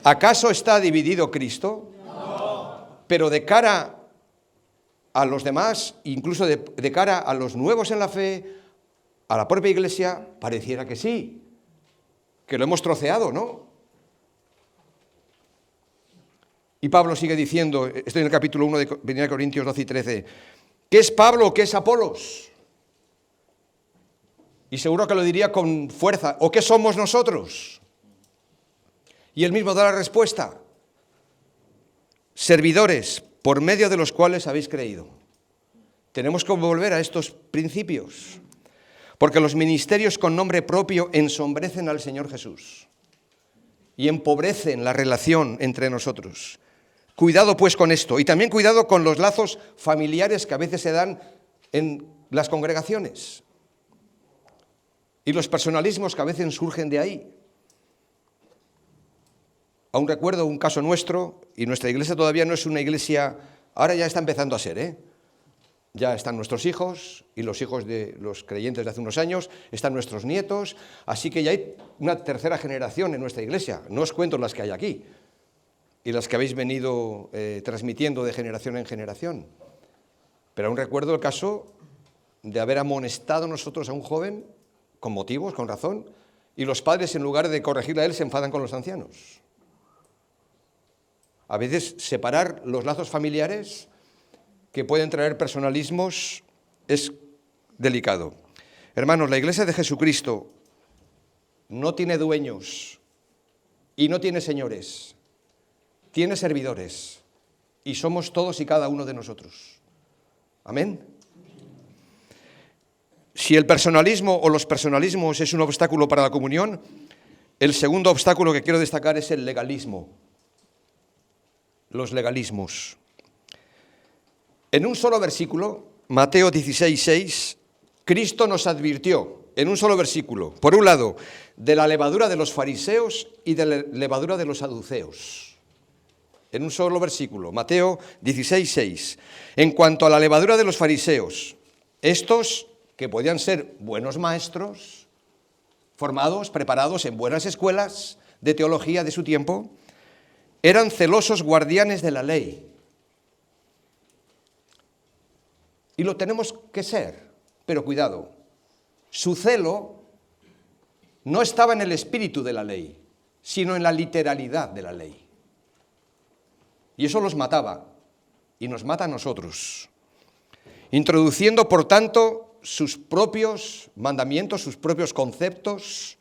¿Acaso está dividido Cristo? No. Pero de cara a los demás, incluso de cara a los nuevos en la fe, a la propia Iglesia, pareciera que sí, que lo hemos troceado, ¿no? Y Pablo sigue diciendo, estoy en el capítulo 1 de 1 Corintios 12 y 13, ¿qué es Pablo? ¿Qué es Apolos? Y seguro que lo diría con fuerza, ¿o qué somos nosotros? Y él mismo da la respuesta, servidores por medio de los cuales habéis creído. Tenemos que volver a estos principios, porque los ministerios con nombre propio ensombrecen al Señor Jesús y empobrecen la relación entre nosotros. Cuidado pues con esto, y también cuidado con los lazos familiares que a veces se dan en las congregaciones y los personalismos que a veces surgen de ahí. Aún recuerdo un caso nuestro, y nuestra iglesia todavía no es una iglesia, ahora ya está empezando a ser, Ya están nuestros hijos y los hijos de los creyentes de hace unos años, están nuestros nietos, así que ya hay una tercera generación en nuestra iglesia, no os cuento las que hay aquí y las que habéis venido transmitiendo de generación en generación. Pero aún recuerdo el caso de haber amonestado nosotros a un joven, con motivos, con razón, y los padres en lugar de corregirle a él se enfadan con los ancianos. A veces separar los lazos familiares que pueden traer personalismos es delicado. Hermanos, la Iglesia de Jesucristo no tiene dueños y no tiene señores, tiene servidores y somos todos y cada uno de nosotros. Amén. Si el personalismo o los personalismos es un obstáculo para la comunión, el segundo obstáculo que quiero destacar es el legalismo. Los legalismos. En un solo versículo, Mateo 16:6, Cristo nos advirtió, en un solo versículo, por un lado, de la levadura de los fariseos y de la levadura de los saduceos. En un solo versículo, Mateo 16:6. En cuanto a la levadura de los fariseos, estos, que podían ser buenos maestros, formados, preparados en buenas escuelas de teología de su tiempo, eran celosos guardianes de la ley. Y lo tenemos que ser, pero cuidado, su celo no estaba en el espíritu de la ley, sino en la literalidad de la ley. Y eso los mataba, y nos mata a nosotros, introduciendo, por tanto, sus propios mandamientos, sus propios conceptos,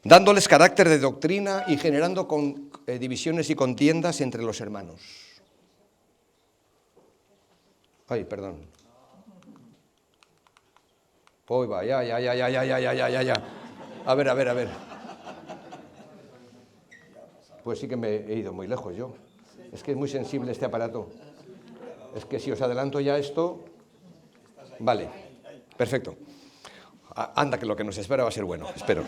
dándoles carácter de doctrina y generando divisiones y contiendas entre los hermanos. Ay, perdón. Uy, va, ya. A ver. Pues sí que me he ido muy lejos yo. Es que es muy sensible este aparato. Es que si os adelanto ya esto... Vale, perfecto. Anda, que lo que nos espera va a ser bueno, espero.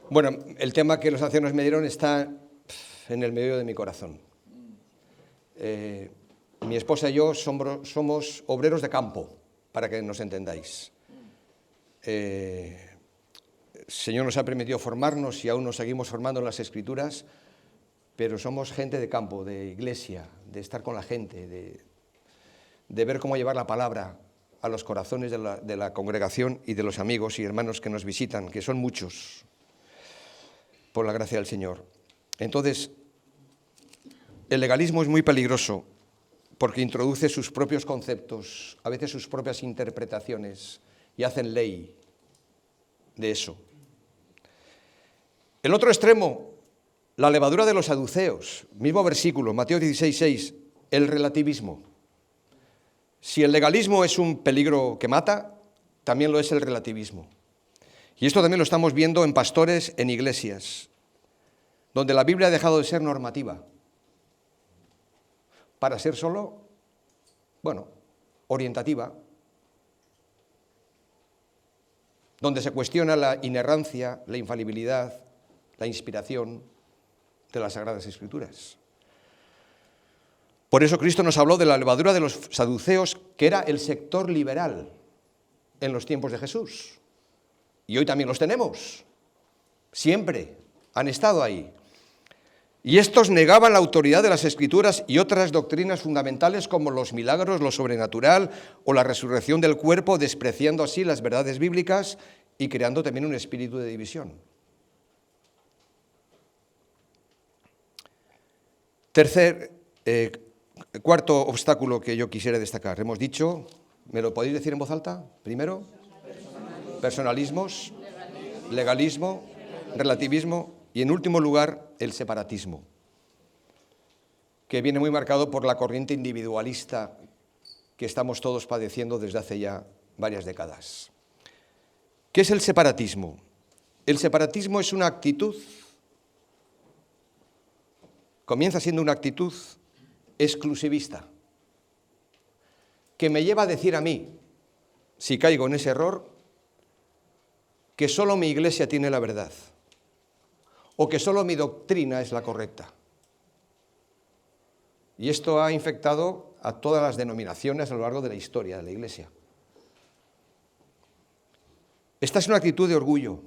Bueno, el tema que los ancianos me dieron está en el medio de mi corazón. Mi esposa y yo somos obreros de campo, para que nos entendáis. El Señor nos ha permitido formarnos y aún nos seguimos formando en las Escrituras, pero somos gente de campo, de iglesia, de estar con la gente, de ver cómo llevar la palabra a los corazones de la congregación y de los amigos y hermanos que nos visitan, que son muchos, por la gracia del Señor. Entonces, el legalismo es muy peligroso, porque introduce sus propios conceptos, a veces sus propias interpretaciones, y hacen ley de eso. El otro extremo, la levadura de los saduceos, mismo versículo, Mateo 16:6, el relativismo. Si el legalismo es un peligro que mata, también lo es el relativismo. Y esto también lo estamos viendo en pastores, en iglesias, donde la Biblia ha dejado de ser normativa para ser solo, orientativa, donde se cuestiona la inerrancia, la infalibilidad, la inspiración de las Sagradas Escrituras. Por eso Cristo nos habló de la levadura de los saduceos, que era el sector liberal en los tiempos de Jesús. Y hoy también los tenemos. Siempre han estado ahí. Y estos negaban la autoridad de las Escrituras y otras doctrinas fundamentales como los milagros, lo sobrenatural o la resurrección del cuerpo, despreciando así las verdades bíblicas y creando también un espíritu de división. Cuarto obstáculo que yo quisiera destacar. Hemos dicho, ¿me lo podéis decir en voz alta? Primero, personalismos, legalismo, relativismo y en último lugar, el separatismo, que viene muy marcado por la corriente individualista que estamos todos padeciendo desde hace ya varias décadas. ¿Qué es el separatismo? El separatismo es una actitud, comienza siendo una actitud exclusivista, que me lleva a decir a mí, si caigo en ese error, que solo mi iglesia tiene la verdad, o que solo mi doctrina es la correcta. Y esto ha infectado a todas las denominaciones a lo largo de la historia de la iglesia. Esta es una actitud de orgullo,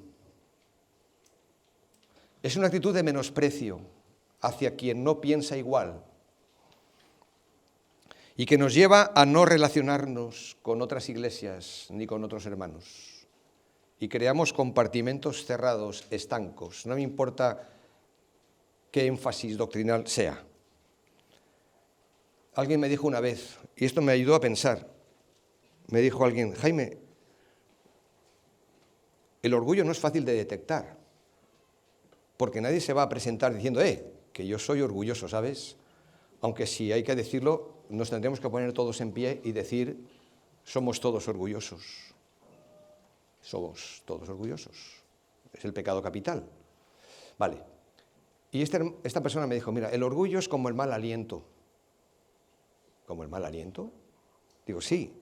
es una actitud de menosprecio hacia quien no piensa igual y que nos lleva a no relacionarnos con otras iglesias ni con otros hermanos. Y creamos compartimentos cerrados, estancos, no me importa qué énfasis doctrinal sea. Alguien me dijo una vez, y esto me ayudó a pensar, me dijo alguien, Jaime, el orgullo no es fácil de detectar, porque nadie se va a presentar diciendo, que yo soy orgulloso, ¿sabes? Aunque si hay que decirlo, nos tendremos que poner todos en pie y decir, somos todos orgullosos. Somos todos orgullosos. Es el pecado capital. Vale. Y esta persona me dijo, mira, el orgullo es como el mal aliento. ¿Como el mal aliento? Digo, sí.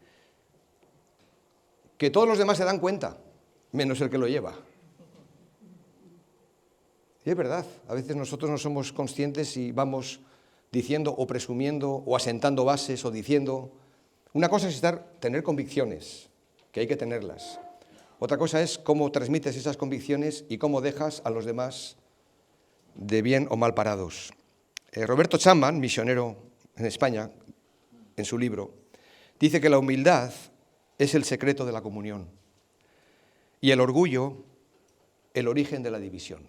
Que todos los demás se dan cuenta, menos el que lo lleva. Y es verdad, a veces nosotros no somos conscientes y vamos diciendo o presumiendo o asentando bases o diciendo. Una cosa es tener convicciones, que hay que tenerlas. Otra cosa es cómo transmites esas convicciones y cómo dejas a los demás de bien o mal parados. Roberto Chapman, misionero en España, en su libro, dice que la humildad es el secreto de la comunión y el orgullo, el origen de la división.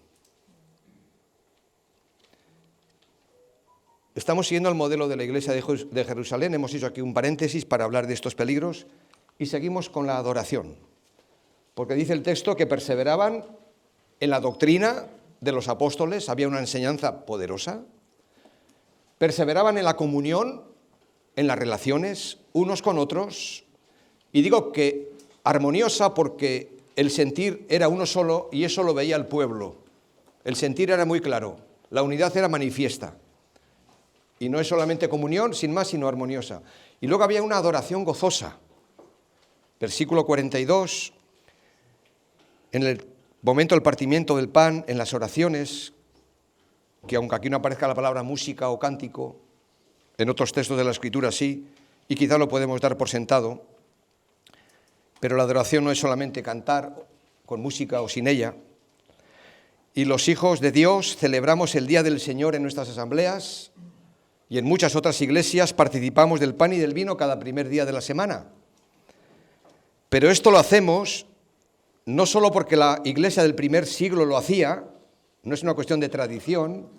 Estamos siguiendo el modelo de la Iglesia de Jerusalén, hemos hecho aquí un paréntesis para hablar de estos peligros y seguimos con la adoración. Porque dice el texto que perseveraban en la doctrina de los apóstoles, había una enseñanza poderosa, perseveraban en la comunión, en las relaciones unos con otros, y digo que armoniosa porque el sentir era uno solo y eso lo veía el pueblo. El sentir era muy claro, la unidad era manifiesta. Y no es solamente comunión, sin más, sino armoniosa. Y luego había una adoración gozosa. Versículo 42... En el momento del partimiento del pan, en las oraciones, que aunque aquí no aparezca la palabra música o cántico, en otros textos de la Escritura sí, y quizá lo podemos dar por sentado, pero la adoración no es solamente cantar con música o sin ella. Y los hijos de Dios celebramos el Día del Señor en nuestras asambleas y en muchas otras iglesias participamos del pan y del vino cada primer día de la semana. Pero esto lo hacemos no solo porque la iglesia del primer siglo lo hacía, no es una cuestión de tradición,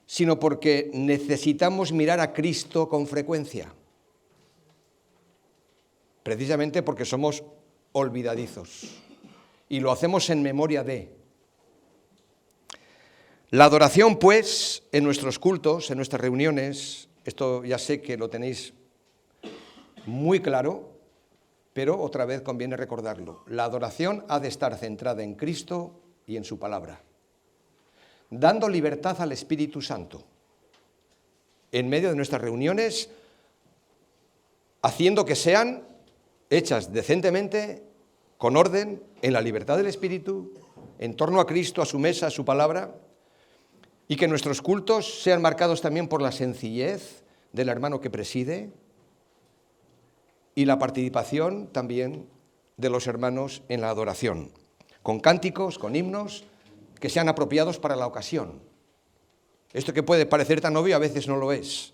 sino porque necesitamos mirar a Cristo con frecuencia. Precisamente porque somos olvidadizos. Y lo hacemos en memoria de. La adoración, pues, en nuestros cultos, en nuestras reuniones, esto ya sé que lo tenéis muy claro, pero otra vez conviene recordarlo. La adoración ha de estar centrada en Cristo y en su palabra, dando libertad al Espíritu Santo en medio de nuestras reuniones, haciendo que sean hechas decentemente, con orden, en la libertad del Espíritu, en torno a Cristo, a su mesa, a su palabra, y que nuestros cultos sean marcados también por la sencillez del hermano que preside y la participación también de los hermanos en la adoración, con cánticos, con himnos, que sean apropiados para la ocasión. Esto que puede parecer tan obvio a veces no lo es.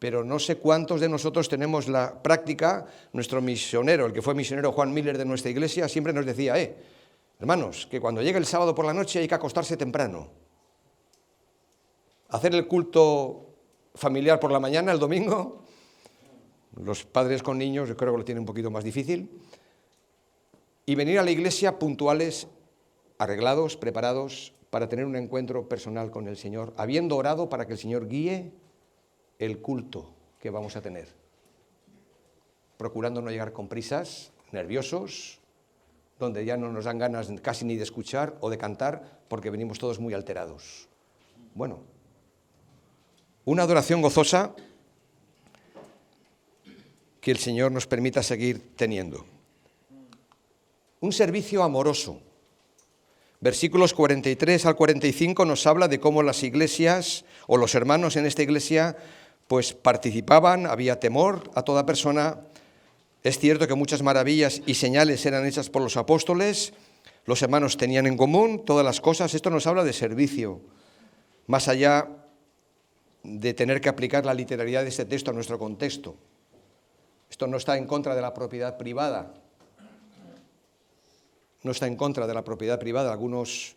Pero no sé cuántos de nosotros tenemos la práctica. Nuestro misionero, el que fue misionero Juan Miller de nuestra iglesia, siempre nos decía, hermanos, que cuando llegue el sábado por la noche hay que acostarse temprano. Hacer el culto familiar por la mañana, el domingo. Los padres con niños yo creo que lo tienen un poquito más difícil. Y venir a la iglesia puntuales, arreglados, preparados para tener un encuentro personal con el Señor, habiendo orado para que el Señor guíe el culto que vamos a tener, procurando no llegar con prisas, nerviosos, donde ya no nos dan ganas casi ni de escuchar o de cantar porque venimos todos muy alterados. Bueno, una adoración gozosa que el Señor nos permita seguir teniendo. Un servicio amoroso. Versículos 43 al 45 nos habla de cómo las iglesias o los hermanos en esta iglesia pues participaban, había temor a toda persona. Es cierto que muchas maravillas y señales eran hechas por los apóstoles, los hermanos tenían en común todas las cosas. Esto nos habla de servicio, más allá de tener que aplicar la literalidad de este texto a nuestro contexto. Esto no está en contra de la propiedad privada, no está en contra de la propiedad privada. Algunos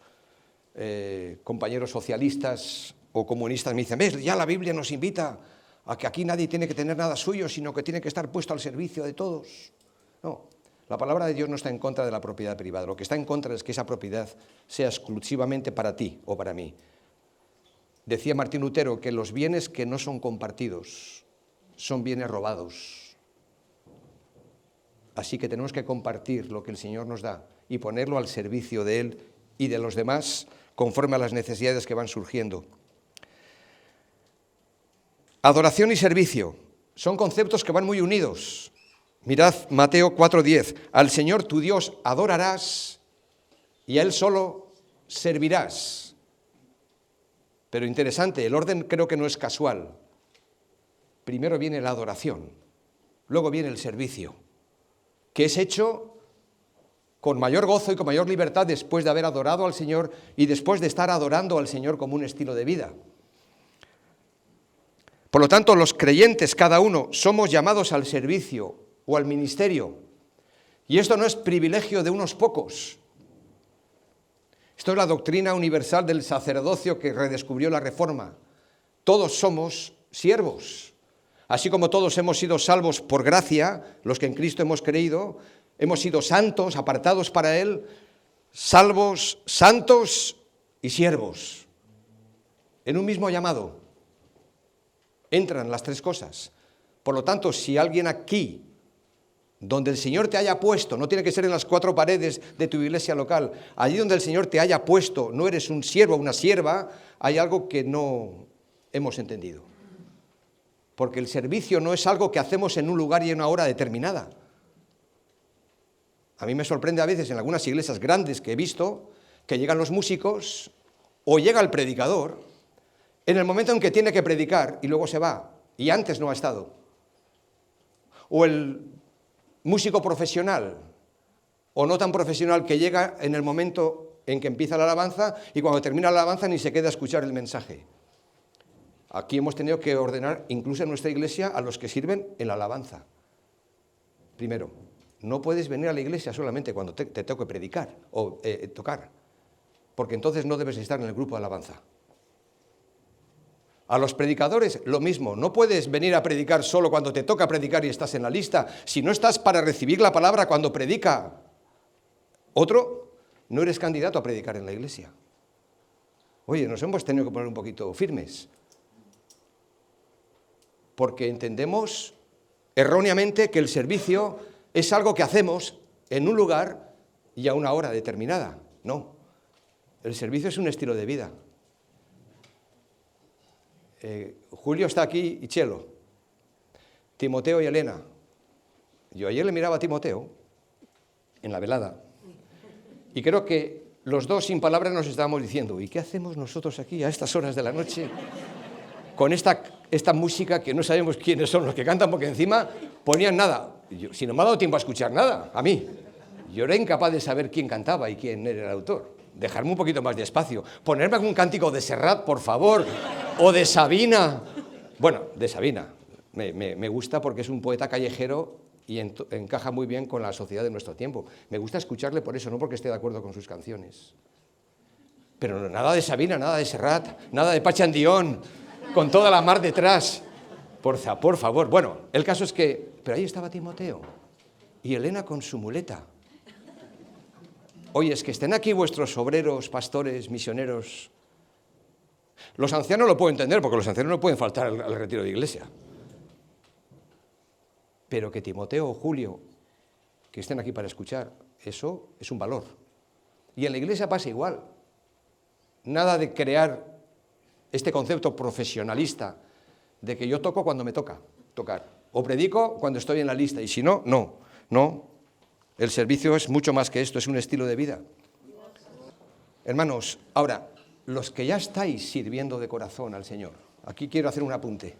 compañeros socialistas o comunistas me dicen, ¿ves? Ya la Biblia nos invita a que aquí nadie tiene que tener nada suyo, sino que tiene que estar puesto al servicio de todos. No, la palabra de Dios no está en contra de la propiedad privada. Lo que está en contra es que esa propiedad sea exclusivamente para ti o para mí. Decía Martín Lutero que los bienes que no son compartidos son bienes robados. Así que tenemos que compartir lo que el Señor nos da y ponerlo al servicio de Él y de los demás conforme a las necesidades que van surgiendo. Adoración y servicio son conceptos que van muy unidos. Mirad Mateo 4:10. Al Señor tu Dios adorarás y a Él solo servirás. Pero interesante, el orden creo que no es casual. Primero viene la adoración, luego viene el servicio, que es hecho con mayor gozo y con mayor libertad después de haber adorado al Señor y después de estar adorando al Señor como un estilo de vida. Por lo tanto, los creyentes, cada uno, somos llamados al servicio o al ministerio. Y esto no es privilegio de unos pocos. Esto es la doctrina universal del sacerdocio que redescubrió la Reforma. Todos somos siervos. Así como todos hemos sido salvos por gracia, los que en Cristo hemos creído, hemos sido santos, apartados para Él, salvos, santos y siervos. En un mismo llamado. Entran las tres cosas. Por lo tanto, si alguien aquí, donde el Señor te haya puesto, no tiene que ser en las cuatro paredes de tu iglesia local, allí donde el Señor te haya puesto, no eres un siervo o una sierva, hay algo que no hemos entendido. Porque el servicio no es algo que hacemos en un lugar y en una hora determinada. A mí me sorprende a veces en algunas iglesias grandes que he visto, que llegan los músicos o llega el predicador en el momento en que tiene que predicar y luego se va, y antes no ha estado. O el músico profesional, o no tan profesional, que llega en el momento en que empieza la alabanza y cuando termina la alabanza ni se queda a escuchar el mensaje. Aquí hemos tenido que ordenar, incluso en nuestra iglesia, a los que sirven en la alabanza. Primero, no puedes venir a la iglesia solamente cuando te toque predicar o tocar, porque entonces no debes estar en el grupo de alabanza. A los predicadores, lo mismo. No puedes venir a predicar solo cuando te toca predicar y estás en la lista. Si no estás para recibir la palabra cuando predica otro, no eres candidato a predicar en la iglesia. Oye, nos hemos tenido que poner un poquito firmes. Porque entendemos erróneamente que el servicio es algo que hacemos en un lugar y a una hora determinada. No, el servicio es un estilo de vida. Julio está aquí y Chelo, Timoteo y Elena. Yo ayer le miraba a Timoteo en la velada y creo que los dos sin palabras nos estábamos diciendo, ¿y qué hacemos nosotros aquí a estas horas de la noche con esta música que no sabemos quiénes son los que cantan? Porque encima ponían nada. Si no me ha dado tiempo a escuchar nada, a mí. Yo era incapaz de saber quién cantaba y quién era el autor. Dejarme un poquito más de espacio. Ponerme algún cántico de Serrat, por favor, o de Sabina. Bueno, de Sabina. Me gusta porque es un poeta callejero y encaja muy bien con la sociedad de nuestro tiempo. Me gusta escucharle por eso, no porque esté de acuerdo con sus canciones. Pero nada de Sabina, nada de Serrat, nada de Pachandión, con toda la mar detrás. Por favor. Bueno, el caso es que... Pero ahí estaba Timoteo y Elena con su muleta. Oye, es que estén aquí vuestros obreros, pastores, misioneros. Los ancianos lo puedo entender, porque los ancianos no pueden faltar al retiro de iglesia. Pero que Timoteo o Julio, que estén aquí para escuchar, eso es un valor. Y en la iglesia pasa igual. Nada de crear este concepto profesionalista de que yo toco cuando me toca tocar. O predico cuando estoy en la lista, y si no, no. El servicio es mucho más que esto, es un estilo de vida. Hermanos, ahora, los que ya estáis sirviendo de corazón al Señor, aquí quiero hacer un apunte.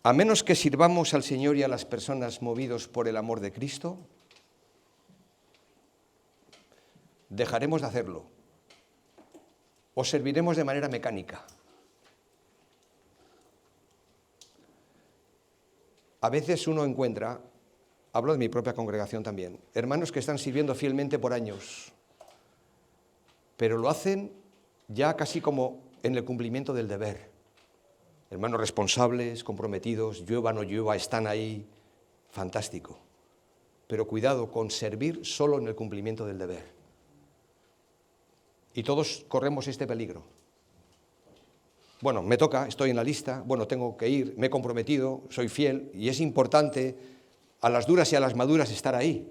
A menos que sirvamos al Señor y a las personas movidos por el amor de Cristo, dejaremos de hacerlo. O serviremos de manera mecánica. A veces uno encuentra... Hablo de mi propia congregación también. Hermanos que están sirviendo fielmente por años, pero lo hacen ya casi como en el cumplimiento del deber. Hermanos responsables, comprometidos, llueva o no llueva, están ahí. Fantástico. Pero cuidado con servir solo en el cumplimiento del deber. Y todos corremos este peligro. Bueno, me toca, estoy en la lista, bueno, tengo que ir, me he comprometido, soy fiel, y es importante... a las duras y a las maduras estar ahí.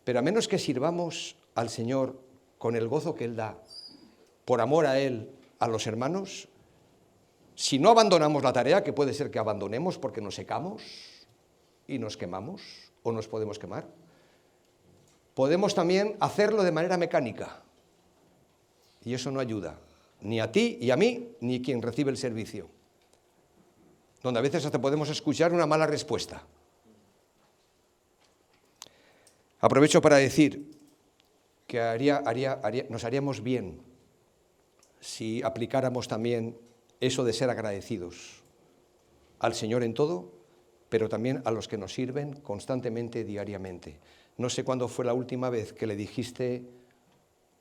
Pero a menos que sirvamos al Señor con el gozo que Él da, por amor a Él, a los hermanos, si no abandonamos la tarea, que puede ser que abandonemos porque nos secamos y nos quemamos o nos podemos quemar, podemos también hacerlo de manera mecánica. Y eso no ayuda, ni a ti y a mí, ni a quien recibe el servicio. Donde a veces hasta podemos escuchar una mala respuesta. Aprovecho para decir que nos haríamos bien si aplicáramos también eso de ser agradecidos al Señor en todo, pero también a los que nos sirven constantemente, diariamente. No sé cuándo fue la última vez que le dijiste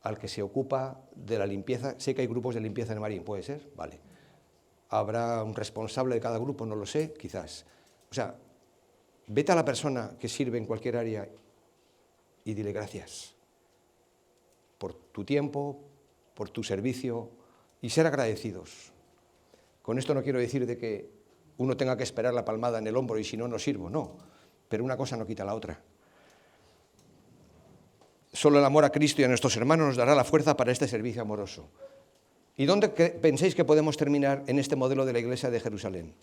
al que se ocupa de la limpieza, sé que hay grupos de limpieza en Marín, ¿puede ser? Vale. Habrá un responsable de cada grupo, no lo sé, quizás. O sea, vete a la persona que sirve en cualquier área y dile gracias por tu tiempo, por tu servicio y ser agradecidos. Con esto no quiero decir de que uno tenga que esperar la palmada en el hombro y si no, no sirvo, no. Pero una cosa no quita la otra. Solo el amor a Cristo y a nuestros hermanos nos dará la fuerza para este servicio amoroso. ¿Y dónde pensáis que podemos terminar en este modelo de la Iglesia de Jerusalén?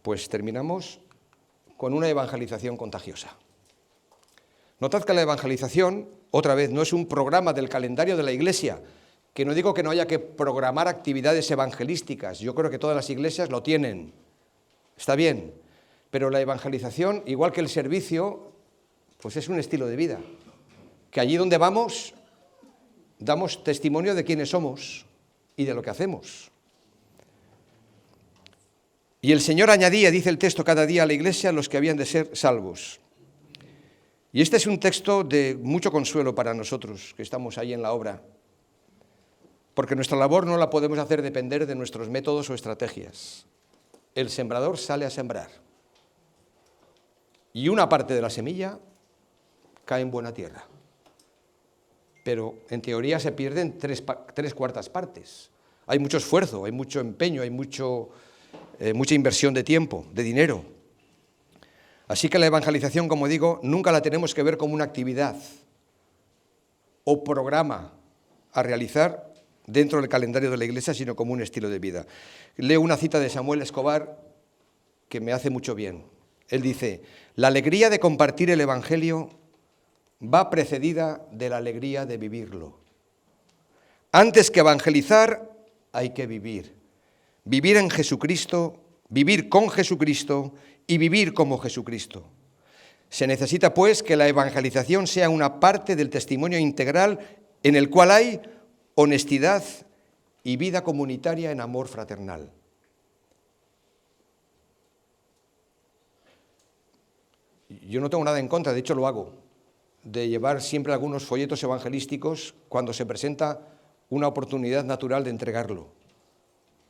Pues terminamos con una evangelización contagiosa. Notad que la evangelización, otra vez, no es un programa del calendario de la Iglesia, que no digo que no haya que programar actividades evangelísticas, yo creo que todas las iglesias lo tienen, está bien, pero la evangelización, igual que el servicio, pues es un estilo de vida, que allí donde vamos, damos testimonio de quiénes somos y de lo que hacemos. Y el Señor añadía, dice el texto, cada día a la iglesia los que habían de ser salvos. Y este es un texto de mucho consuelo para nosotros, que estamos ahí en la obra. porque nuestra labor no la podemos hacer depender de nuestros métodos o estrategias. El sembrador sale a sembrar y una parte de la semilla cae en buena tierra, pero en teoría se pierden tres cuartas partes. Hay mucho esfuerzo, hay mucho empeño, hay mucha inversión de tiempo, de dinero. Así que la evangelización, como digo, nunca la tenemos que ver como una actividad o programa a realizar dentro del calendario de la Iglesia, sino como un estilo de vida. Leo una cita de Samuel Escobar que me hace mucho bien. Él dice: la alegría de compartir el Evangelio va precedida de la alegría de vivirlo. Antes que evangelizar, hay que vivir. Vivir en Jesucristo, vivir con Jesucristo y vivir como Jesucristo. Se necesita, pues, que la evangelización sea una parte del testimonio integral en el cual hay honestidad y vida comunitaria en amor fraternal. Yo no tengo nada en contra, de hecho lo hago, de llevar siempre algunos folletos evangelísticos cuando se presenta una oportunidad natural de entregarlo.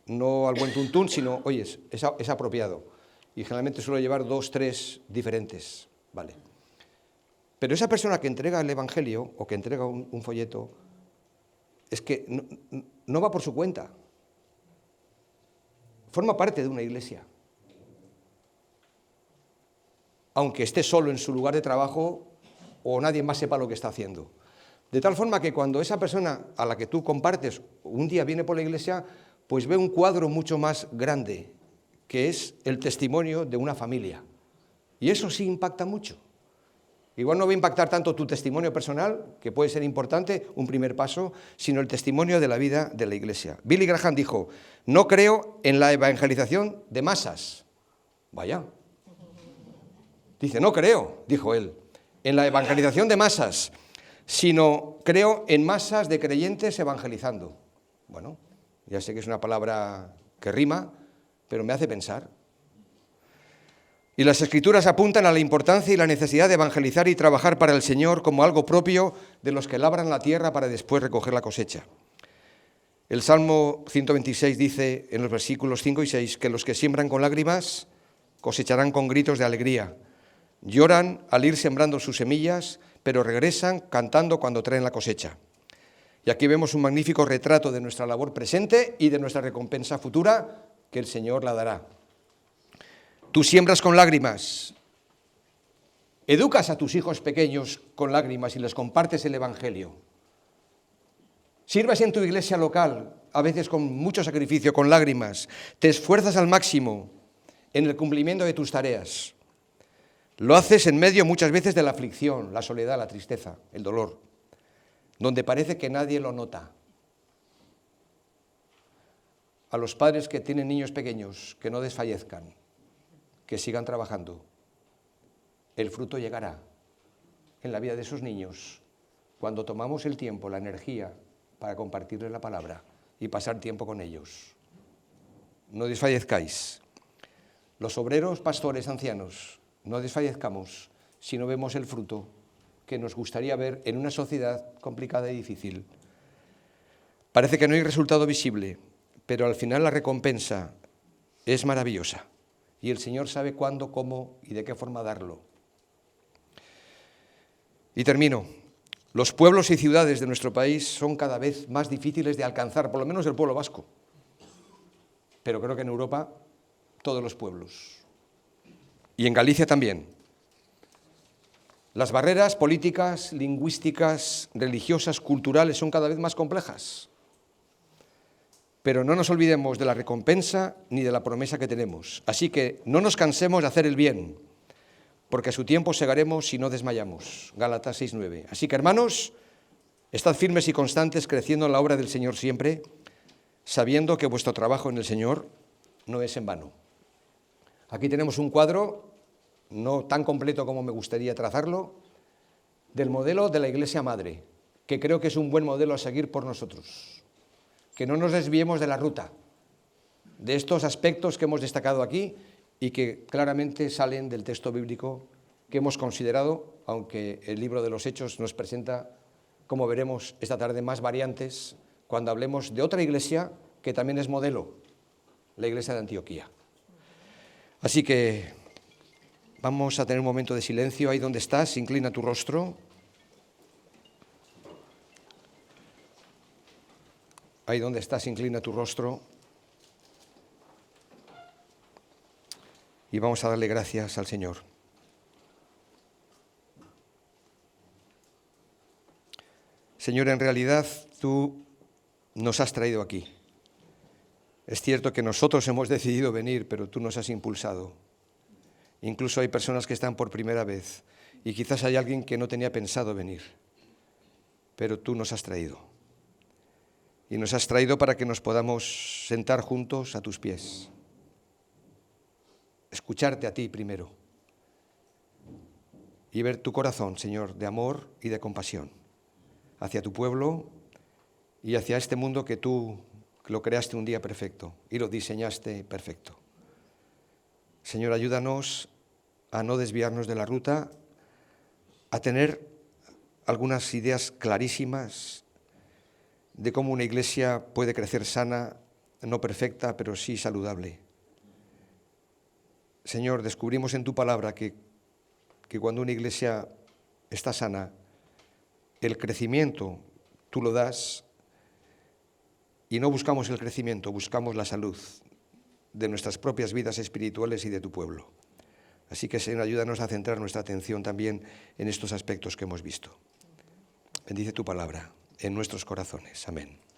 No al buen tuntún, sino, oye, es apropiado. Y generalmente suelo llevar 2, 3 diferentes, ¿vale? Pero esa persona que entrega el Evangelio o que entrega un folleto, es que no va por su cuenta. Forma parte de una iglesia. Aunque esté solo en su lugar de trabajo o nadie más sepa lo que está haciendo. De tal forma que cuando esa persona a la que tú compartes un día viene por la iglesia, pues ve un cuadro mucho más grande, que es el testimonio de una familia. Y eso sí impacta mucho. Igual no va a impactar tanto tu testimonio personal, que puede ser importante, un primer paso, sino el testimonio de la vida de la iglesia. Billy Graham dijo: no creo en la evangelización de masas. Vaya. Dice, no creo, dijo él, en la evangelización de masas, sino creo en masas de creyentes evangelizando. Bueno, ya sé que es una palabra que rima, pero me hace pensar. Y las Escrituras apuntan a la importancia y la necesidad de evangelizar y trabajar para el Señor como algo propio de los que labran la tierra para después recoger la cosecha. El Salmo 126 dice en los versículos 5 y 6 que los que siembran con lágrimas cosecharán con gritos de alegría. Lloran al ir sembrando sus semillas, pero regresan cantando cuando traen la cosecha. Y aquí vemos un magnífico retrato de nuestra labor presente y de nuestra recompensa futura, que el Señor la dará. Tú siembras con lágrimas, educas a tus hijos pequeños con lágrimas y les compartes el Evangelio. Sirves en tu iglesia local, a veces con mucho sacrificio, con lágrimas. Te esfuerzas al máximo en el cumplimiento de tus tareas. Lo haces en medio muchas veces de la aflicción, la soledad, la tristeza, el dolor, donde parece que nadie lo nota. A los padres que tienen niños pequeños, que no desfallezcan, que sigan trabajando. El fruto llegará en la vida de esos niños cuando tomamos el tiempo, la energía para compartirles la palabra y pasar tiempo con ellos. No desfallezcáis. Los obreros, pastores, ancianos, no desfallezcamos si no vemos el fruto que nos gustaría ver en una sociedad complicada y difícil. Parece que no hay resultado visible, pero al final la recompensa es maravillosa y el Señor sabe cuándo, cómo y de qué forma darlo. Y termino. Los pueblos y ciudades de nuestro país son cada vez más difíciles de alcanzar, por lo menos el pueblo vasco. Pero creo que en Europa todos los pueblos. Y en Galicia también. Las barreras políticas, lingüísticas, religiosas, culturales son cada vez más complejas. Pero no nos olvidemos de la recompensa ni de la promesa que tenemos. Así que no nos cansemos de hacer el bien, porque a su tiempo segaremos si no desmayamos. Gálatas 6:9. Así que, hermanos, estad firmes y constantes, creciendo en la obra del Señor siempre, sabiendo que vuestro trabajo en el Señor no es en vano. Aquí tenemos un cuadro, no tan completo como me gustaría trazarlo, del modelo de la Iglesia Madre, que creo que es un buen modelo a seguir por nosotros. Que no nos desviemos de la ruta, de estos aspectos que hemos destacado aquí y que claramente salen del texto bíblico que hemos considerado, aunque el libro de los Hechos nos presenta, como veremos esta tarde, más variantes cuando hablemos de otra iglesia que también es modelo, la iglesia de Antioquía. Así que vamos a tener un momento de silencio ahí donde estás, inclina tu rostro. Ahí donde estás, inclina tu rostro. Y vamos a darle gracias al Señor. Señor, en realidad tú nos has traído aquí. Es cierto que nosotros hemos decidido venir, pero tú nos has impulsado. Incluso hay personas que están por primera vez y quizás hay alguien que no tenía pensado venir, pero tú nos has traído. Y nos has traído para que nos podamos sentar juntos a tus pies. Escucharte a ti primero y ver tu corazón, Señor, de amor y de compasión hacia tu pueblo y hacia este mundo que tú lo creaste un día perfecto y lo diseñaste perfecto. Señor, ayúdanos a no desviarnos de la ruta, a tener algunas ideas clarísimas de cómo una iglesia puede crecer sana, no perfecta, pero sí saludable. Señor, descubrimos en tu palabra que cuando una iglesia está sana, el crecimiento tú lo das y no buscamos el crecimiento, buscamos la salud de nuestras propias vidas espirituales y de tu pueblo. Así que, Señor, ayúdanos a centrar nuestra atención también en estos aspectos que hemos visto. Bendice tu palabra en nuestros corazones. Amén.